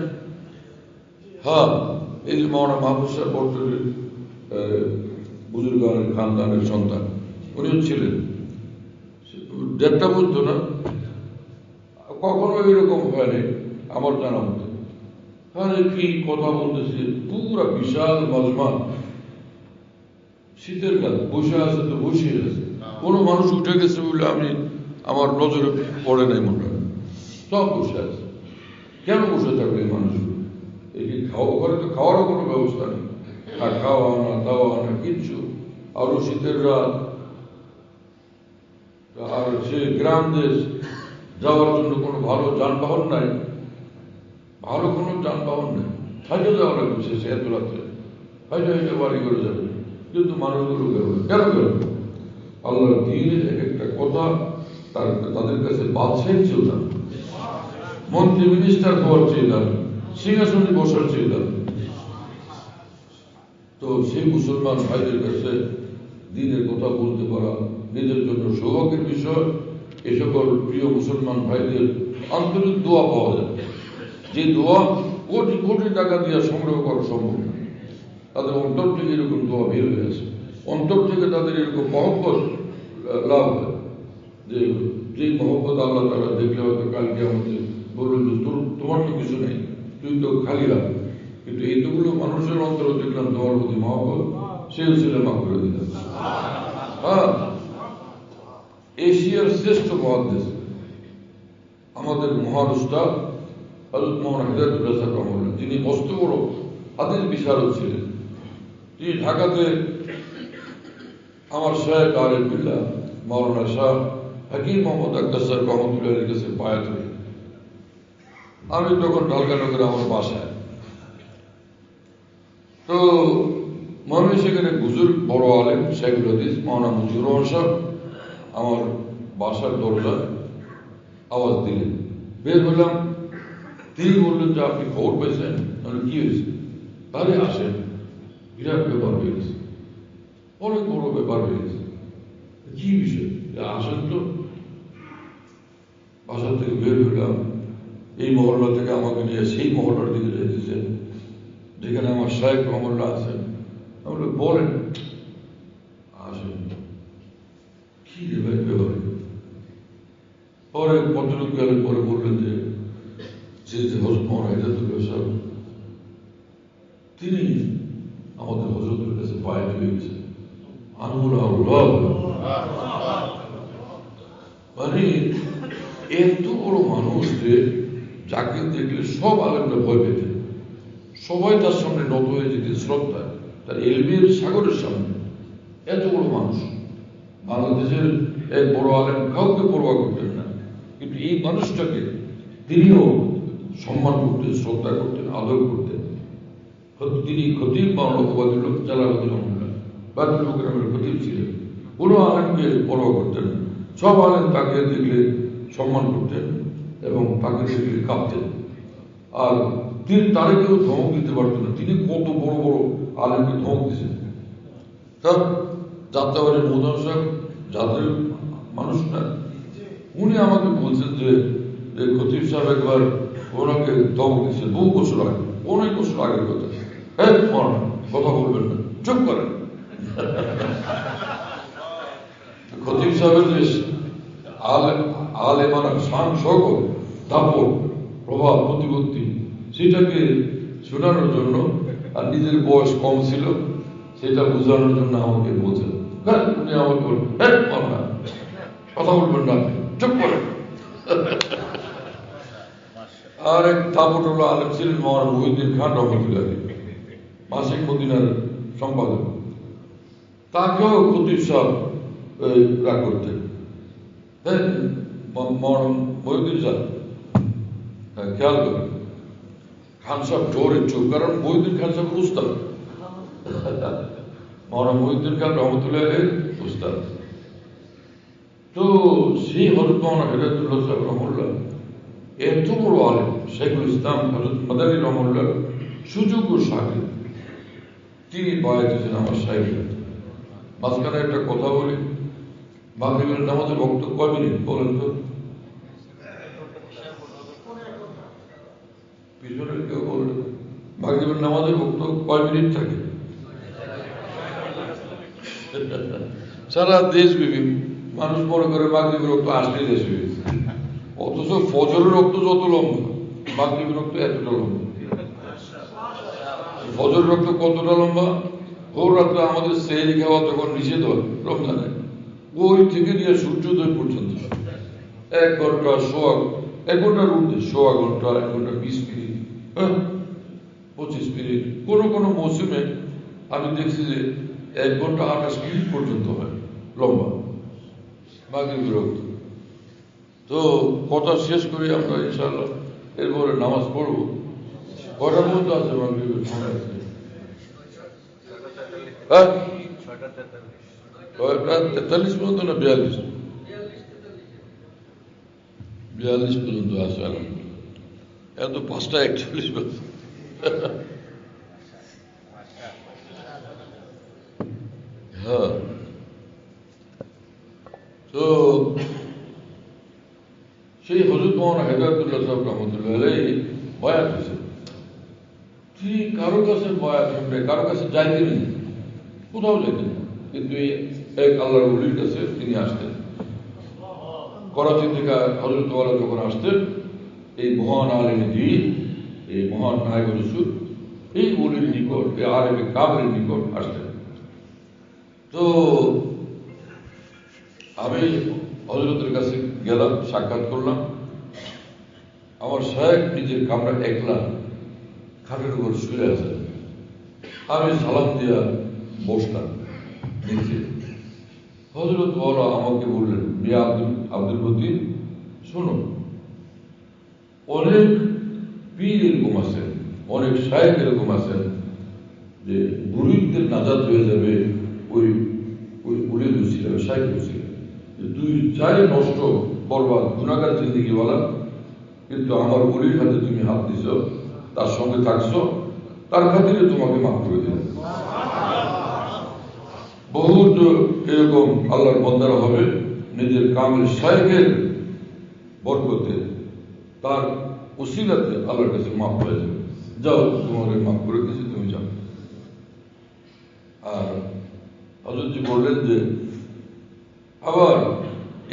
হ্যাঁ, এই যে মাওলানা মাহফুজ সাহেব বরতলির বুজুর্গানের খানদানের সন্তান, উনিও ছিলেন। দেড়টা বুঝতো না, কখনো এরকম হয়নি আমার জানা মতো। আরে কি কথা বলতেছে, পুরা বিশাল মজমা, শীতের কাল, বসে আছে তো বসে আছে, কোনো মানুষ উঠে গেছে বলে আমি আমার নজরে পড়ে নাই, মনে হয় সব বসে আছে। কেন বসে থাকবে এই মানুষগুলো? এই কি ঘরে তো খাওয়ারও কোনো ব্যবস্থা নেই, আর খাওয়া আনা দাওয়া আনা কিচ্ছু। আরো শীতের রাত, আর সে গ্রাম দেশ, যাওয়ার জন্য কোনো ভালো যানবাহন নাই, ভালো কোনো যানবাহন নেই, হাইটে যাওয়া লাগবে সে এত রাত্রে, হাইটে হাইটে বাড়ি করে যাবে। কিন্তু মানুষগুলো বেরোবে কেন? বেরোবে আল্লাহর দ্বীনের এক একটা কথা তাদের কাছে বাদশাহী চেয়েও দাম, মন্ত্রী মিনিস্টার হওয়ার চেয়ে দাম, সিংহাসনে বসার চেয়ে দাম। তো সেই মুসলমান ভাইদের কাছে দ্বীনের কথা বলতে পারা নিজের জন্য সৌভাগ্যের বিষয়। এ সকল প্রিয় মুসলমান ভাইদের আন্তরিক দোয়া পাওয়া যায়, যে দোয়া কোটি কোটি টাকা দিয়ে সংগ্রহ করা সম্ভব না। তাদের অন্তর থেকে এরকম দোয়া বের হয়ে আছে, অন্তর থেকে তাদের এরকম মহব্বত লাভ হয়, যে মহব্বত আল্লাহ তারা দেখলে হয়তো কালকে আমাদের বললেন যে তোমার তো কিছু নেই, তুই তো খালি রাখ। কিন্তু এইগুলো মানুষের অন্তরে দেখলাম দোয়ার প্রতি মহব্বত, সেও ছেলে মাফ করে দিলাম। এশিয়ার শ্রেষ্ঠ মহাদেশ আমাদের মহান উস্তাদ হযরত মাওলানা হিদায়াতুল্লাহ সাহেব রহমাতুল্লাহ, যিনি মস্ত বড় হাদিস বিশারদ ছিলেন। তিনি ঢাকাতে আমার শায়েখ আরিফ বিল্লাহ মাওলানা শাহ হাকিম মোহাম্মদ আক্তার সাহেব রহমতুল্লাহের কাছে বায়াত হই। আমি তখন ঢালকানগরে আমার বাসায়, তো মানুষ সেখানে বুজুর্গ বড় আলেম শেখুল হাদিস মাওলানা মুজিবুর রহমান সাহেব আমার বাসার দরজায় আওয়াজ দিলেন, বের হলাম। তিনি বললেন যে আপনি খবর পেয়েছেন? মানে কি হয়েছে? তাহলে আসেন, বিরাট ব্যাপার হয়ে গেছে, অনেক বড় ব্যাপার হয়ে গেছে। কি বিষয়? আসেন তো। বাসার থেকে বের হইলাম, এই মহল্লা থেকে আমাকে নিয়ে সেই মহল্লার দিকে যেতেছেন যেখানে আমার শায়েখ রহমাতুল্লাহ আছেন। আমরা বলেন আসেন, কি রে ভাই ব্যাপার? পরে কতটুকু গেলেন, পরে বললেন যে হযরত মাওলানা হিদায়াতুল্লাহ সাহেব তিনি আমাদের হযরতের কাছে বায়াত হয়ে গেছেন। মানে এত বড় মানুষ যে যাকে দেখলে সব আলেমরা ভয় পেতেন, সবাই তার সামনে নত হয়ে যেতে শ্রদ্ধা, তার এলমের সাগরের সামনে। এত বড় মানুষ, বাংলাদেশের এক বড় আলেম কাউকে পরোয়া করতেন না, কিন্তু এই মানুষটাকে তিনিও সম্মান করতেন, শ্রদ্ধা করতেন, আদর করতেন। তিনি খতিব মাওলানা ওবায়দুল্লাহ জালালাউদ্দিন রহমাতুল্লাহ বায়তুল মুকাররমের খতিব ছিলেন। কোনো আলেমকে পরোয়া করতেন না, সব আলেম তাকে দেখলে সম্মান করতেন এবং তাকে দেখলে কাঁপতেন। আর তিনি তারে কেউ ধমক দিতে পারতেন না। তিনি কত বড় বড় আলেমকে ধমক দিয়েছেন। তার যাত্রাবাড়ির মোদাম সাহেব যাদের মানুষ না, উনি আমাকে বলছেন যে খতিব সাহেব একবার ওনাকে ধমক দিচ্ছেন বহু বছর আগে, অনেক বছর আগের কথা। হ্যাঁ, কথা বলবেন না, চুপ করেন। খতিব সাহেবের যে আলেমানা শান শৌকত, দাপট, প্রভাব, প্রতিপত্তি, সেটাকে শোনানোর জন্য আর নিজের বয়স কম ছিল সেটা বোঝানোর জন্য আমাকে বলছেন। হ্যাঁ, উনি আমাকে বলবেন, হ্যাঁ কথা বলবেন না, চুপ করেন। আর এক দাপট হলো আলেম ছিলেন মাওলানা মুহিউদ্দিন খান রহমতুল্লাহ, মাসিক মদিনার সম্পাদক। তাকেও খতিব সাহেব রাগ করতেন। হ্যাঁ, মাওলানা মুহিউদ্দিন সাহেব খেয়াল করেন, খান সাহেব জোরে চুপ, কারণ মুহিউদ্দিন খান সাহেব উস্তাদ, মাওলানা মুহিউদ্দিন খান রহমতুল্লাহ উস্তাদ। তো সেই হযরত মাওলানা হিদায়াতুল্লাহ সাহেব রহমাতুল্লাহ এত বড় আলেম, শেখুল ইসলাম হযরত মাদানী রহমাতুল্লাহ সুযোগ্য শাগির্দ, তিনি বায়াত হয়েছেন আমার সাহেবের। মাঝখানে একটা কথা বলি, মাগরিবের নামাজের বক্তব্য কয় মিনিট বলেন তো? পিছনের কেউ বললেন মাগরিবের নামাজের বক্তব্য কয় মিনিট থাকে? সারা দেশ বিভিন্ন মানুষ মনে করে মাগরিবের রক্ত আসলে দেশ হয়ে গেছে, অথচ ফজরের রক্ত যত লম্বা মাগরিবের রক্ত এতটা লম্বা। ফজরের রক্ত কতটা লম্বা? ভোর রাত্রে আমাদের সেহরি খাওয়া তখন নিষেধ হয় রমজানে, ওই থেকে নিয়ে সূর্যোদয় পর্যন্ত 1 ঘন্টা 1 ঘন্টার ঊর্ধ্বে, 1.25 ঘন্টা, 1 ঘন্টা 20 মিনিট, 25 মিনিট, কোন কোন মৌসুমে আমি দেখছি যে 1 ঘন্টা 28 মিনিট পর্যন্ত হয় লম্বা মাগরিবের রক্ত। তো কথা শেষ করি আমরা ইনশাআল্লাহ, এরপরে নামাজ পড়বো। কটার মধ্যে আছে মাগরিবের সময়? আছে 6:43 পর্যন্ত না 42? 42 পর্যন্ত আছে আলহামদুলিল্লাহ। এখন তো 5:41 বাজে। হ্যাঁ, তো সেই হযরত মাওলানা হিদায়াতুল্লাহ সাহেব রহমতুল্লাহ আলাইহি বায়াত হয়েছে। তিনি কারো কাছে বায়াত শুনবে, কারো কাছে যাইতেন না, কোথাও যেতেন না, কিন্তু এক আল্লাহর ওলির কাছে তিনি আসতেন। করাচি থেকে হযরত ওয়ালা যখন আসতেন, এই মহান আলেম দ্বীন, এই মহান নায়েব রাসূল, এই ওলির নিকট, এই আলেমে কামেলের নিকট আসতেন। তো আমি হযরতের কাছে গেলাম, সাক্ষাৎ করলাম। আমার শায়েখ নিজের কামরা একলা খাটের উপর শুয়ে আছে। আমি সালাম দিয়া বসলাম নিচে। হযরত ওয়ালা আমাকে বললেন, মিয়া আব্দুল মতিন, শোনো, অনেক পীর এরকম আছেন, অনেক শায়েখ এরকম আছেন যে মুরিদদের নাজাত হয়ে যাবে ওই ওই উলির উসিলা, শায়েখ উসিলা। তুই চাই নষ্ট বরবাদ গুনাহগার জিন্দেগিওয়ালা, কিন্তু আমার উলির হাতে তুমি হাত দিছ, তার সঙ্গে থাকছো, তার খাতিরে তোমাকে মাফ করে দিল। বহুত এরকম আল্লাহর বন্দারা হবে নিজের কামের শায়েখের বরকতে, তার উসিলাতে আল্লাহর কাছে মাফ হয়ে যাবে। যাও, তোমাকে মাফ করে দিয়েছি, তুমি যাও। আর হযরতজি বললেন যে আবার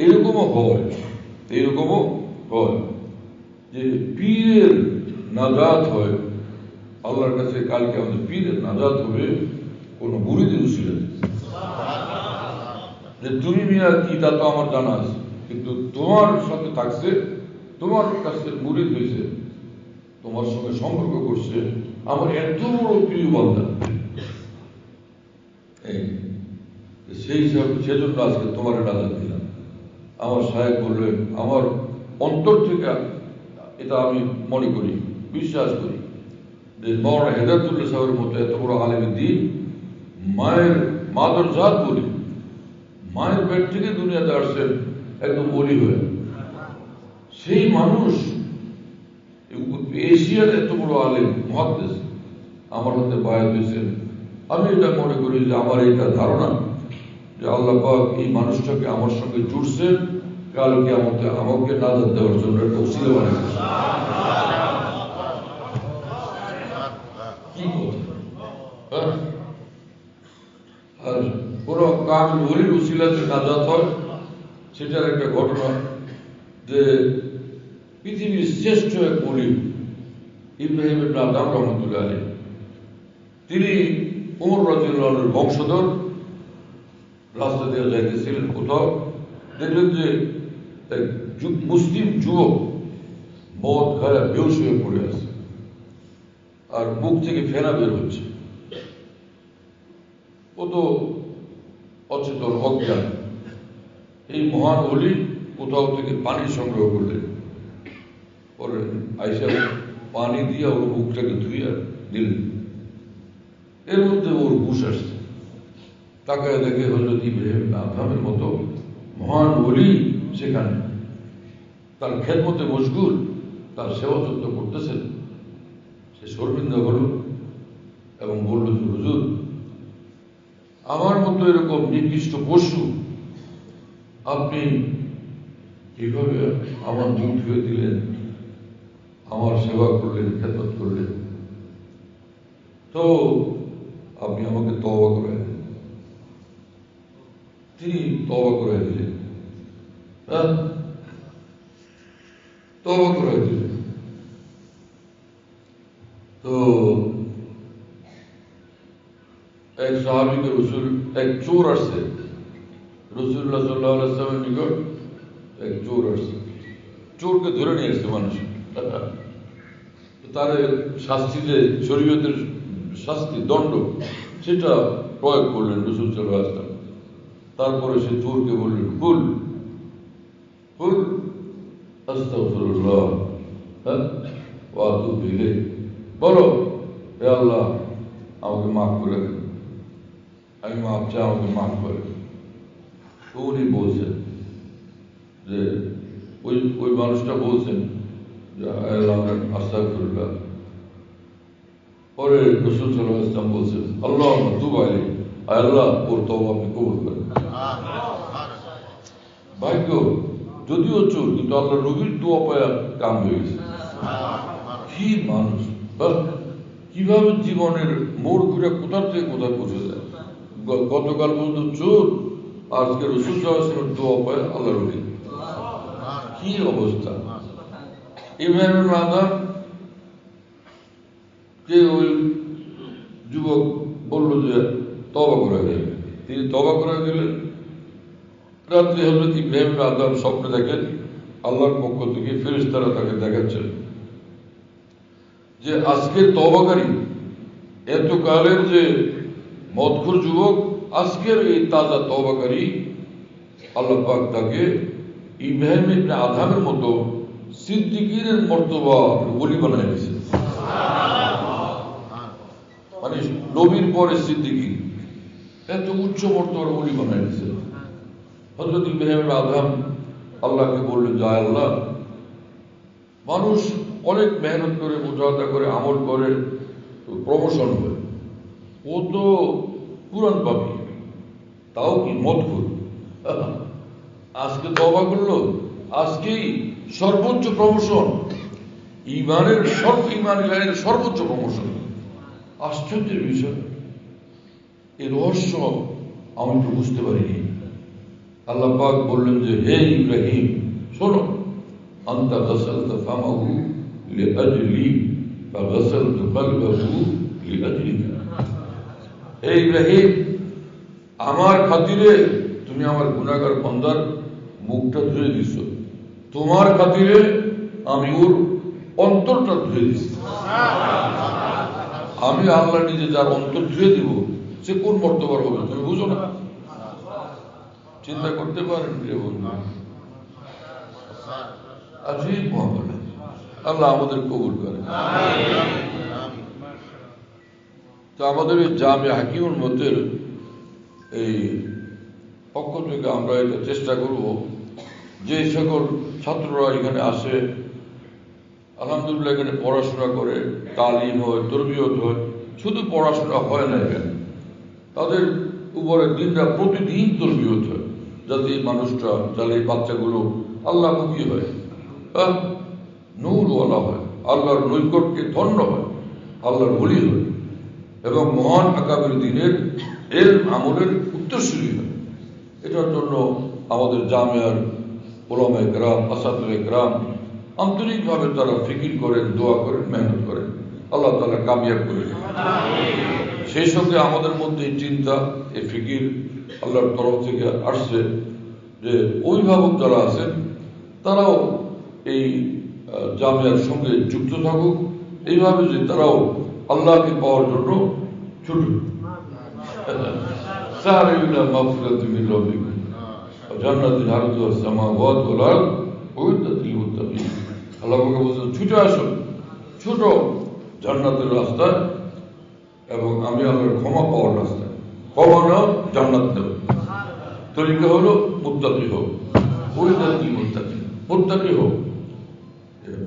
এরকমও হয় যে পীরের নাজাত হয় আল্লাহর কাছে। কালকে আমাদের পীরের নাজাত হবে কোন মুরিদের উসিলাতে। যে তুমি মিয়া কি তা তো আমার জানা আছে, কিন্তু তোমার সাথে থাকছে, তোমার কাছে মুরিদ হয়েছে, তোমার সঙ্গে সম্পর্ক করছে আমার এত বড় প্রিয় বান্দা, সেই হিসাবে সেজন্য আজকে তোমার নাজাত দিলাম। আমার শায়েখ বললেন, আমার অন্তর থেকে এটা আমি মনে করি, বিশ্বাস করি যে মওলানা হেদায়েতুল্লাহ সাহেবের মতো এত বড় আলেমের দিন, মায়ের মাদর জাত বলি, মায়ের পেট থেকে দুনিয়াতে আসছেন একদম ওলি হয়ে, সেই মানুষ এশিয়ার এত বড় আলেম মুহাদ্দিস আমার হাতে বায়াত হয়েছেন। আমি এটা মনে করি যে আমার এটা ধারণা যে আল্লাহ পাক এই মানুষটাকে আমার সঙ্গে জুড়ছেন, কালকে আমাকে নাজাত দেওয়ার জন্য একটা উসিলা বানিয়েছেন। কি কথা! আর কোন কামেল ওলির উসিলাতে নাজাত হয়, সেটার একটা ঘটনা যে পৃথিবীর শ্রেষ্ঠ এক ওলি ইব্রাহিম ইবনে আদম রহমতুল্লাহ আলাইহি, তিনি ওমর রাদিয়াল্লাহু আনহুর বংশধর। রাস্তা দিয়ে যাইতেছিলেন, কোথাও দেখলেন যে এক মুসলিম যুবক মদ খায় বেহুশ হয়ে পড়ে আছে, আর মুখ থেকে ফেনা বের হচ্ছে। ও তো অচেতন, অজ্ঞান। এই মহান ওলি কোথাও থেকে পানি সংগ্রহ করলেন, পরে আইসা পানি দিয়ে ওর মুখটাকে ধুইয়া দিলেন। এর মধ্যে ওর হুঁশ আসছে, তাকায় দেখে হযরত ইব্রাহিম আদমের মতো মহান ওলি সেখানে তার খেদমতে মশগুল, তার সেবা যত্ন করতেছেন। সে শর্মিন্দা হল এবং বলল যে হুজুর, আমার মতো এরকম নিকৃষ্ট পশু আপনি কিভাবে আমার মুখ ধুয়ে দিলেন, আমার সেবা করলেন, খেদমত করলেন, তো আপনি আমাকে তওবা করে দেন। তিনি তওবা করে দিলেন, তওবা করে দিলেন। তো এক সাহাবীকে এক চোর আসছে রাসূলুল্লাহ সাল্লাল্লাহু আলাইহি ওয়াসাল্লামের নিকট। এক চোর আসছে, চোরকে ধরে নিয়ে আসছে মানুষ। তার শাস্তি, যে শরীয়তের শাস্তি, দণ্ড, সেটা প্রয়োগ করলেন রাসূল সাল্লাল্লাহু আলাইহি ওয়াসাল্লাম। তারপরে সে চোরকে বললেন, কুল আস্তাগফিরুল্লাহ ওয়া আতুবু ইলাইহি, বলো হে আল্লাহ আমাকে মাফ করে দেন, আমি মাফ চাই, আমাকে মাফ করে। তো উনি বলছেন যে ওই মানুষটা বলছেন যে আল্লাহ আস্তাগফিরুল্লাহ। পরে রাসূল সাল্লাল্লাহু আলাইহি ওয়াসাল্লাম বলছেন, আল্লাহুম্মা তুব আলাইহি, আল্লাহ ওর তওবা আপনি কবুল করেন। ভাগ্য যদিও চোর, কিন্তু আল্লাহ নবীর দোয়া পায়া কাম হয়ে গেছে। কি মানুষ, কিভাবে জীবনের মোড় ঘুরে কোথার থেকে কোথায় পৌঁছে যায়। গতকাল পর্যন্ত চোর, আজকে রাসূল সাল্লাল্লাহু আলাইহি ওয়াসাল্লামের দোয়া পায় আল্লাহ নবী। কি অবস্থা! ইব্রাহিম ইবনে আদম কে ওই যুবক বলল যে তওবা করে দিলেন, তিনি তওবা করে দিলেন। রাত্রে হযরত ইব্রাহিম আদম স্বপ্নে দেখেন আল্লাহর পক্ষ থেকে ফেরেশতারা তাকে দেখাচ্ছেন যে আজকে তওবাকারী, এত কালের যে মদখোর যুবক, আজকের এই তাজা তওবাকারী আল্লাহ পাক তাকে ইব্রাহিম ইবনে আদমের মতো সিদ্দিকীর মর্তবা ওলি বানায় দিয়েছে। মানে নবীর পরে সিদ্দিকী, এত উচ্চ মর্তবার ওলি বানায় দিয়েছে। হযরত ইব্রাহিম ইবনে আদম আল্লাহকে বললেন, যা আল্লাহ, মানুষ অনেক মেহনত করে, মুজাহাদা করে, আমল করে, প্রমোশন হয়, ও তো কুরআন পাবে, তাও কি মদখোর। আজকে তওবা করলো, আজকেই সর্বোচ্চ প্রমোশন, ইমানের ইমানের সর্বোচ্চ প্রমোশন। আশ্চর্যের বিষয়, এই রহস্য আমি তো বুঝতে পারিনি। আল্লাহ পাক বললেন যে, হে ইব্রাহিম, শোনো, আনতা গাসালতা ফামাহু লিআজলি ফাগাসালতু কলবাহু লিআজলিকা। হে ইব্রাহিম, আমার খাতিরে তুমি আমার গুনাহগার বান্দার মুখটা ধুয়ে দিছ, তোমার খাতিরে আমি ওর অন্তরটা ধুয়ে দিছি। আমি আল্লাহ নিজে যার অন্তর ধুয়ে দিব, সে কোন মর্তবার হবে তুমি বুঝো না? চিন্তা করতে পারেন প্রিয় বন্ধু? আজিব মহামালা, আল্লাহ আমাদের কবুল করে। তো আমাদের এই জামিয়া হাকিমুল মতের এই পক্ষ থেকে আমরা এটা চেষ্টা করব যে সকল ছাত্ররা এখানে আসে, আলহামদুলিল্লাহ এখানে পড়াশোনা করে, তালিম হয়, তরবিয়ত হয়, শুধু পড়াশোনা হয় না, এখানে তাদের উপরে দিনটা প্রতিদিন তরবিয়ত হয়, যাতে এই মানুষটা, যাতে এই বাচ্চাগুলো আল্লাহমুখী হয়, নূরওয়ালা হয়, আল্লাহর নৈকট্যে ধন্য হয়, আল্লাহর ওলি হয় এবং মহান আকাবের দিনের এর আমলের উত্তরসূরি হয়। এটার জন্য আমাদের জামিয়ার ওলামায়ে কেরাম, আসাতিজে কেরাম আন্তরিকভাবে তারা ফিকির করেন, দোয়া করেন, মেহনত করেন, আল্লাহ তাআলা কামিয়াব করে দেন। সেই সঙ্গে আমাদের মধ্যে এই চিন্তা, এই ফিকির আল্লাহর তরফ থেকে আসছে যে অভিভাবক যারা আছেন তারাও এই জামিয়ার সঙ্গে যুক্ত থাকুক, এইভাবে যে তারাও আল্লাহকে পাওয়ার জন্য ছুটুক। সারিউ ইলা মাগফিরাতিন মির রাব্বিকুম ওয়া জান্নাতিন আরদুহা আস-সামাওয়াতু ওয়াল আরদ উইদ্দাত লিল মুত্তাকিন। আল্লাহ পাক বলেন, ছুটে আসো, ছোট জান্নাতের রাস্তায়, এবং আমি আল্লাহর ক্ষমা পাওয়ার রাস্তায়। ক্ষমা নাও, জান্নাত নাও, তরিকা হলো মুত্তাকি হোক, উইদ্দাত লিল মুত্তাকিন, মুত্তাকি হোক।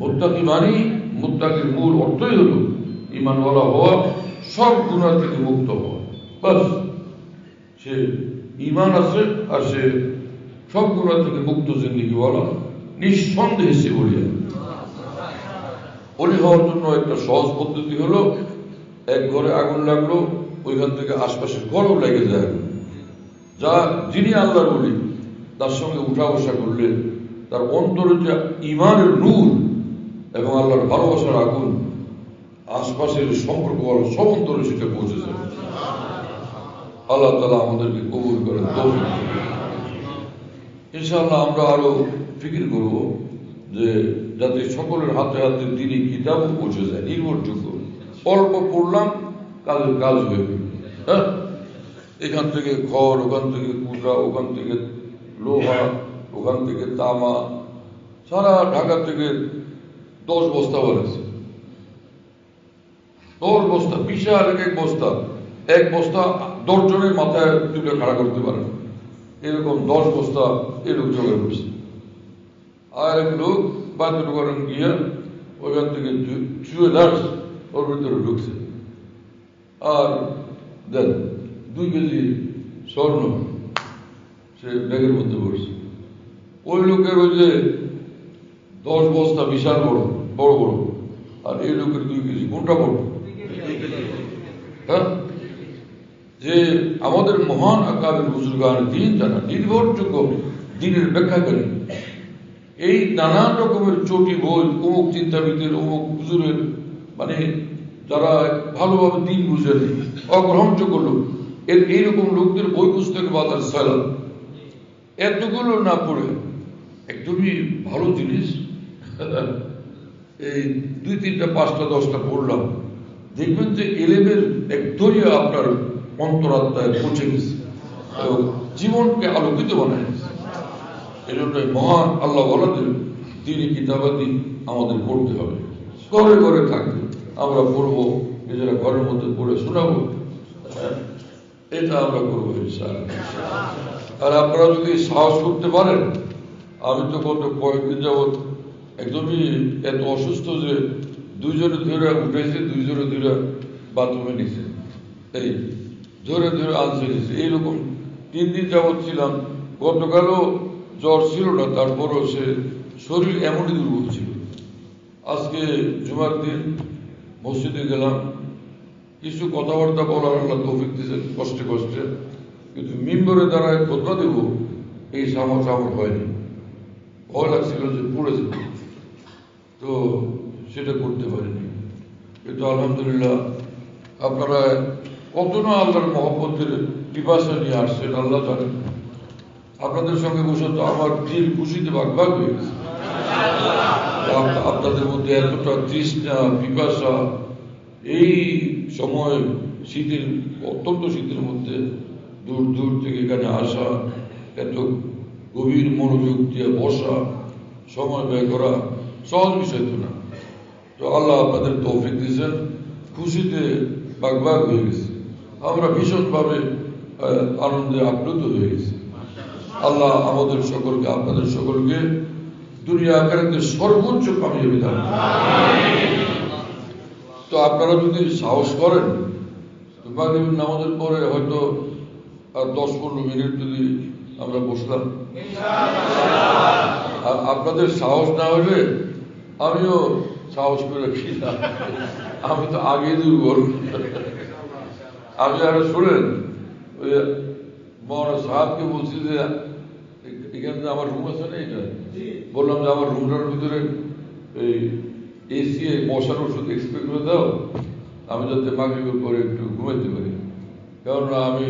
মুত্তাকি মানে, মুত্তাকির মূল অর্থই হলো ঈমানওয়ালা হওয়া, সব গুনাহ থেকে মুক্ত হওয়া। বাস, সে ঈমান আছে আর সে সব গুনাহ থেকে মুক্ত জিন্দেগিওয়ালা, নিঃসন্দেহে সে ওলি। ওলি হওয়ার জন্য একটা সহজ পদ্ধতি হলো, এক ঘরে আগুন লাগলো, ওইখান থেকে আশপাশের ঘরও লেগে যায়। যা যিনি আল্লাহর ওলি, তার সঙ্গে উঠা বসা করলে তার অন্তরে যে ঈমানের নূর এবং আল্লাহর ভালোবাসার আগুন, আশপাশের সম্পর্ক সব অন্তরে সেটা পৌঁছে যাবে। আল্লাহ তাআলা আমাদেরকে কবুল করেন, তৌফিক দেন। ইনশাআল্লাহ আমরা আরো ফিকির করব যে যাতে সকলের হাতে হাতে দিনই কিতাব পৌঁছে যায়, নির্ভরযোগ্য। অল্প পড়লাম, কাজের কাজ হয়ে গেল। হ্যাঁ, এখান থেকে খড়, ওখান থেকে কুটা, ওখান থেকে লোহা, ওখান থেকে তামা, সারা ঢাকা থেকে 10 বস্তা বাড়ছে। 10 বস্তা, বিশাল এক বস্তা, এক বস্তা 10 জনের মাথায় তুলে খাড়া করতে পারে, এরকম 10 বস্তা এই লোক জোগাড় করছে। আর এক লোক বাথরুম করেন গিয়ে ওইখান থেকে জুয়েলার্স ওর ভিতরে ঢুকছে, আর দেন 2 কেজি স্বর্ণ সে ব্যাগের মধ্যে পড়ছে। ওই লোকের ওই যে 10 বস্তা বিশাল বড় বড় বড়, আর এই লোকের 2 কেজি, কোনটা বড়? হ্যাঁ, যে আমাদের মহান আকাবের বুজুর্গান দিন যারা নির্ভরযোগ্য দিনের ব্যাখ্যাকারী, এই নানান রকমের চটি বই, অমুক চিন্তাবিদের, অমুক হুজুরের, মানে যারা ভালোভাবে দিন বুঝেন, অগ্রহণযোগ্য লোক, এইরকম লোকদের বই পুস্তক বাজার সালাম, এতগুলো না পড়ে একদমই ভালো জিনিস এই 2, 3, 5, 10টা পড়লাম, দেখবেন যে এলেমের একদমই আপনার অন্তরাত্মায় পৌঁছে গেছে এবং জীবনকে আলোকিত বানায়। এই জন্য মহান আল্লাহ ওয়ালাদের দিনী কিতাবাদি আমাদের পড়তে হবে, ঘরে ঘরে থাকবে, আমরা পড়বো, নিজেরা ঘরের মধ্যে পড়ে শোনাবো, এটা আমরা করবো ইনশাআল্লাহ। আর আপনারা যদি সাহস করতে পারেন, আমি তো গত কয়েকদিন যাবৎ একদমই এত অসুস্থ যে 2 জনে ধরে উঠেছে, 2 জনে ধরে বাথরুমে নিছে, এই ধরে ধরে আনছে নিছে, এইরকম 3 দিন যাবৎ ছিলাম। গতকালও জ্বর ছিল না, তারপরও সে শরীর এমনই দুর্বল ছিল। আজকে জুমার দিন মসজিদে গেলাম, কিছু কথাবার্তা বলার আল্লাহ তৌফিক দিয়েছেন কষ্টে কষ্টে, কিন্তু মিম্বরে দাঁড়ায় খোদবা দেব এই সাহস আমার হয়নি। ভয় লাগছিল যে পড়ে যেত, তো সেটা করতে পারিনি। কিন্তু আলহামদুলিল্লাহ আপনারা কত না আল্লাহর মহব্বতের পিপাসা নিয়ে আসছেন আল্লাহ জানেন। আপনাদের সঙ্গে বসে তো আমার দিল খুশিতে ভাগ হয়ে গেছে। আপনাদের মধ্যে এতটা তৃষ্ণা পিপাসা, এই সময় শীতের, অত্যন্ত শীতের মধ্যে দূর দূর থেকে এখানে আসা, এত গভীর মনোযোগ দিয়ে বসা, সময় ব্যয় করা সহজ বিষয় তো না। তো আল্লাহ আপনাদের তৌফিক দিয়েছেন, খুশিতে ভাগ হয়ে গেছে। আমরা ভীষণভাবে আনন্দে আপ্লুত হয়ে গেছি। আল্লাহ আমাদের সকলকে, আপনাদের সকলকে দুনিয়া আখিরাতে সর্বোচ্চ কামিয়াবি দান করুন। তো আপনারা যদি সাহস করেন, মাগরিবের নামাজের পরে হয়তো 10-15 মিনিট যদি আমরা বসলাম, আর আপনাদের সাহস না হলে আমিও সাহস করে খিলাম, আমি তো আগে দুর্বল। আমি আরো শুনেন, ওই মৌলানা সাহেবকে বলছি যে এখানে আমার রুম আছে না, এটা বললাম যে আমার রুমটার ভিতরে এই এসি মশার ওষুধ এক্সপেক্ট করে দাও, আমি যাতে মাগরিবের পরে একটু ঘুমাইতে পারি। কেননা আমি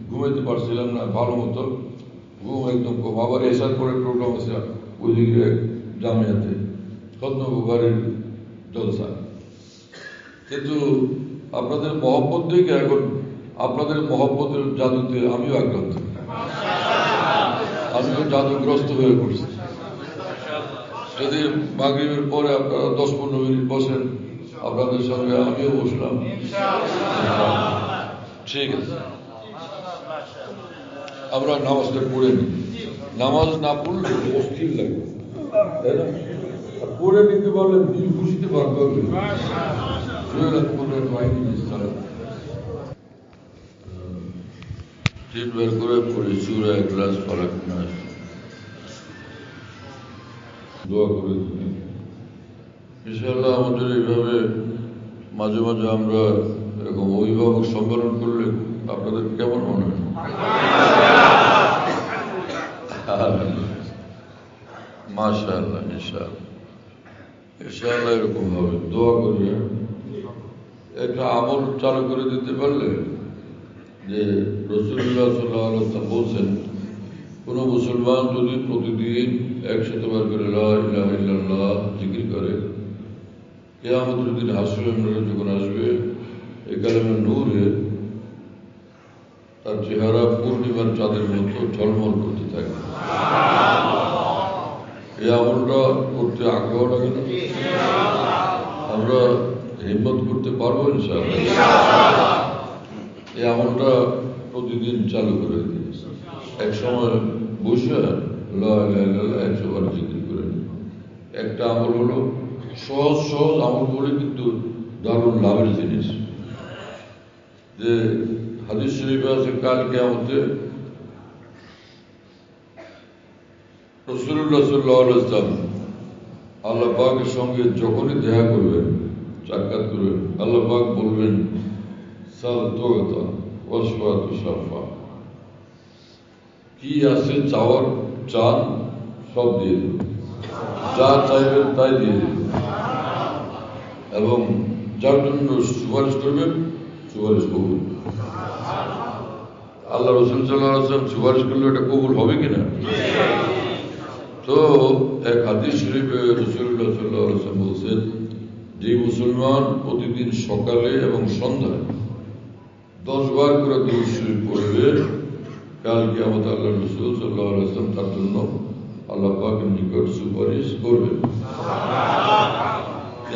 ঘুমাইতে পারছিলাম না ভালো মতো, ঘুম একদম কম। আবার এসার পরে প্রোগ্রাম আছে ওইদিকে জামিয়াতে খতম বুখারীর জলসা। কিন্তু আপনাদের মহব্বত দেখে এখন আপনাদের মহব্বতের জাদুতে আমিও আক্রান্ত, আমিও জাদুগ্রস্ত হয়ে পড়ছি। যদি মাগরিবের পরে আপনারা 10-15 মিনিট বসেন, আপনাদের সঙ্গে আমিও বসলাম, ঠিক আছে। আমরা নামাজটা পড়ে নিই। নামাজ না পড়লে অস্থির লাগবে, তাই না? পড়ে নিতে পারলে দিল খুশিতে ভাগ করবে। বের করে পড়ে সূরা ইখলাস, ফালাক, নাস দোয়া করে দিন ইনশাআল্লাহ। আমাদের এইভাবে মাঝে মাঝে আমরা এরকম অভিভাবক সম্মেলন করলে আপনাদের কেমন মনে হয়? মাশাআল্লাহ, ইনশাআল্লাহ ইনশাআল্লাহ এরকম হবে, দোয়া করি। একটা আমল চালু করে দিতে পারলে, যে রাসূলুল্লাহ সাল্লাল্লাহু আলাইহি ওয়াসাল্লাম বলছেন, কোন মুসলমান যদি প্রতিদিন 100 বার করে লা ইলাহা ইল্লাল্লাহ জিকির করে, কিয়ামতের দিন হাসরের মাঠে যখন আসবে, এই কালেমার নূরে তার চেহারা পূর্ণিমার চাঁদের মতো ঝলমল করতে থাকে। এই আমলটা করতে আগ্রহ লাগে না? আমরা হিম্মত করতে পারবো ইনশাআল্লাহ। এই আমলটা প্রতিদিন চালু করে দিই। এক সময় বসে লা ইলাহা ইল্লাল্লাহ 100 বার জিকির করে নিই। একটা আমল হলো, সহজ সহজ আমল করে কিন্তু দারুণ লাভের জিনিস। যে হাদিস শরীফে আছে, কাল কিয়ামতে রাসূলুল্লাহ সাল্লাল্লাহু আলাইহি ওয়াসাল্লাম আল্লাহ পাকের সঙ্গে যখনই দেখা করবেন, সাক্ষাৎ করবেন, আল্লাহ পাক বলবেন, সাল তুতা ওয়াশফা তুশাফা, কি আছে চাওয়ার চান সব দিয়ে দেবেন, যা চাইবেন তাই দিয়ে দেবেন, এবং যার জন্য সুপারিশ করবেন সুপারিশ করবেন। আল্লাহ রসুল সাল্লাল্লাহু আলাইহি ওয়াসাল্লাম সুপারিশ করলে এটা কবুল হবে কিনা? তো এক হাদিস শরীফে রাসূলুল্লাহ সাল্লাল্লাহু আলাইহি ওয়াসাল্লাম বলছেন, যে মুসলমান প্রতিদিন সকালে এবং সন্ধ্যায় 10 বার করে দুরূদ শরীফ পড়বে, কাল কিয়ামতে আল্লাহ রসুল সাল্লাল্লাহু আলাইহি ওয়াসাল্লাম তার জন্য আল্লাহ পাকের নিকট সুপারিশ করবেন।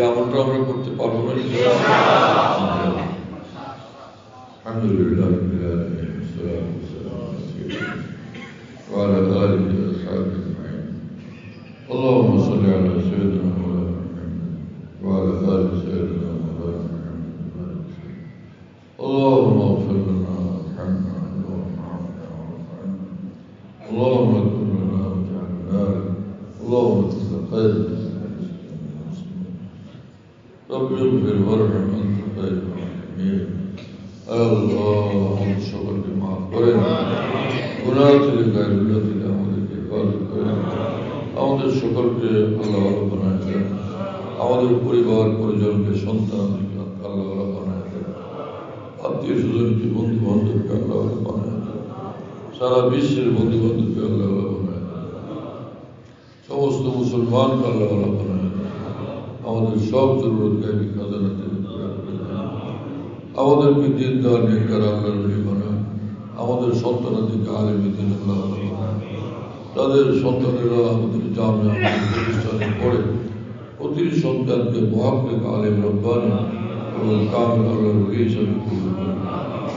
আমলটা আমরা করতে পারবো না? আলহামদুলিল্লাহ রাব্বিল আলামিন, والصلاة والسلام على سيدنا وعلى آله وأصحابه أجمعين. اللهم صل على سيدنا مولانا محمد وعلى آل سيدنا مولانا محمد. اللهم اغفر لنا وارحمنا، اللهم عافنا وارحمنا، اللهم كن لنا واجعلنا، اللهم كن خير رب اغفر وارحم أنت خير الراحمين. আল্লাহ সকলকে মাফ করেন, গুনাহ থেকে গায়রুল্লাহ থেকে আমাদেরকে হেফাজত করেন, আমাদের সকলকে আল্লাহ ওয়ালা বানায় দেন, আমাদের পরিবার পরিজনকে সন্তান আল্লাহ ওয়ালা বানায় দেন, আত্মীয় স্বজনকে বন্ধু বান্ধবকে আল্লাহ ওয়ালা বানায় দেন, সারা বিশ্বের বন্ধু বান্ধবকে আল্লাহ ওয়ালা বানায় দেন, সমস্ত মুসলমানকে আল্লাহ ওয়ালা বানায় দেন, আমাদের সব জরুরত গায়বী খাজানা থেকে পুরা করে দেন, আমাদেরকে দিনদার নেককার আল্লাহর ওলি বানান, আমাদের সন্তানাদিকে আলেমে দ্বীন আল্লাহ বানান, তাদের সন্তানেরা আমাদের জামিয়া প্রতিষ্ঠানে পড়ে প্রতিটি সন্তানকে মুহাক্কিক আলেম রব্বানি এবং কামিল আল্লাহর ওলি হিসাবে কবুল করেন,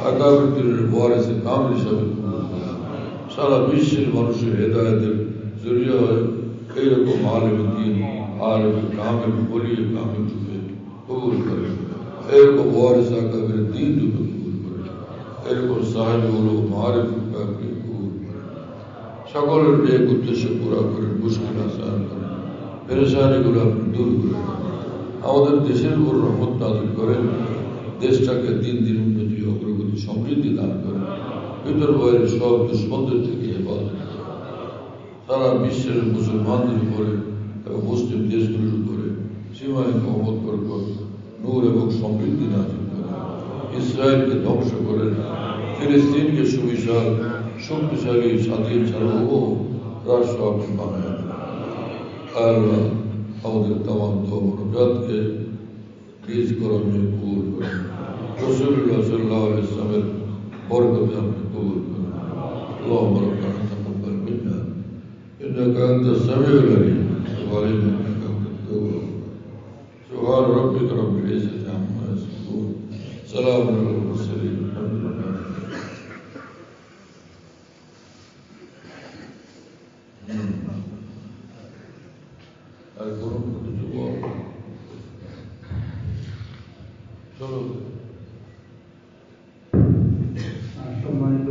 আকাবির দ্বীনের ওয়ারিসে কামিল হিসাবে কবুল করেন, সারা বিশ্বের মানুষের হেদায়েতের জরিয়া হয় এইরকম আলেমে দ্বীন আলেমে কামিল ওলি কামিল রূপে কবুল করেন, এরকম ওয়ারিস আকাবির দ্বীন রূপে কবুল করেন, এরকম সাহেব উলুম মারিফ রূপে কবুল করেন, সকলের নেক উদ্দেশ্য পুরা করেন, মুশকিল আসান করেন, পেরেশানিগুলো আপনি দূর করেন, আমাদের দেশের উপর রহমত নাযিল করেন, দেশটাকে দিন দিন উন্নতি অগ্রগতি সমৃদ্ধি দান করেন, ভিতর বাইরের সব দুশ্মনদের থেকে হেফাজত করেন, সারা বিশ্বের মুসলমানদের উপরে এবং মুসলিম দেশগুলির উপরে সীমাহীন রহমত বরকত নূর এবং সমৃদ্ধি নাযিল করেন, ইসরায়েলকে ধ্বংস করেন, ফিলিস্তিনকে সুবিশাল শক্তিশালী স্বাধীন সার্বভৌম রাষ্ট্র আপনি বানায় দেন। আল্লাহ আমাদের তামাম দোয়া মুনাজাতকে নিজ করমে কবুল করেন, রাসূলুল্লাহ সাল্লাল্লাহু আলাইহি ওয়াসাল্লামের বরকতে আপনি কবুল করেন। اللهم ربنا تقبل منا إنك أنت السميع العليم وتب علينا إنك أنت التواب. سبحان ربك رب العزة عما يصفون، سلام على المرسلين، الحمد لله. সম্মানিত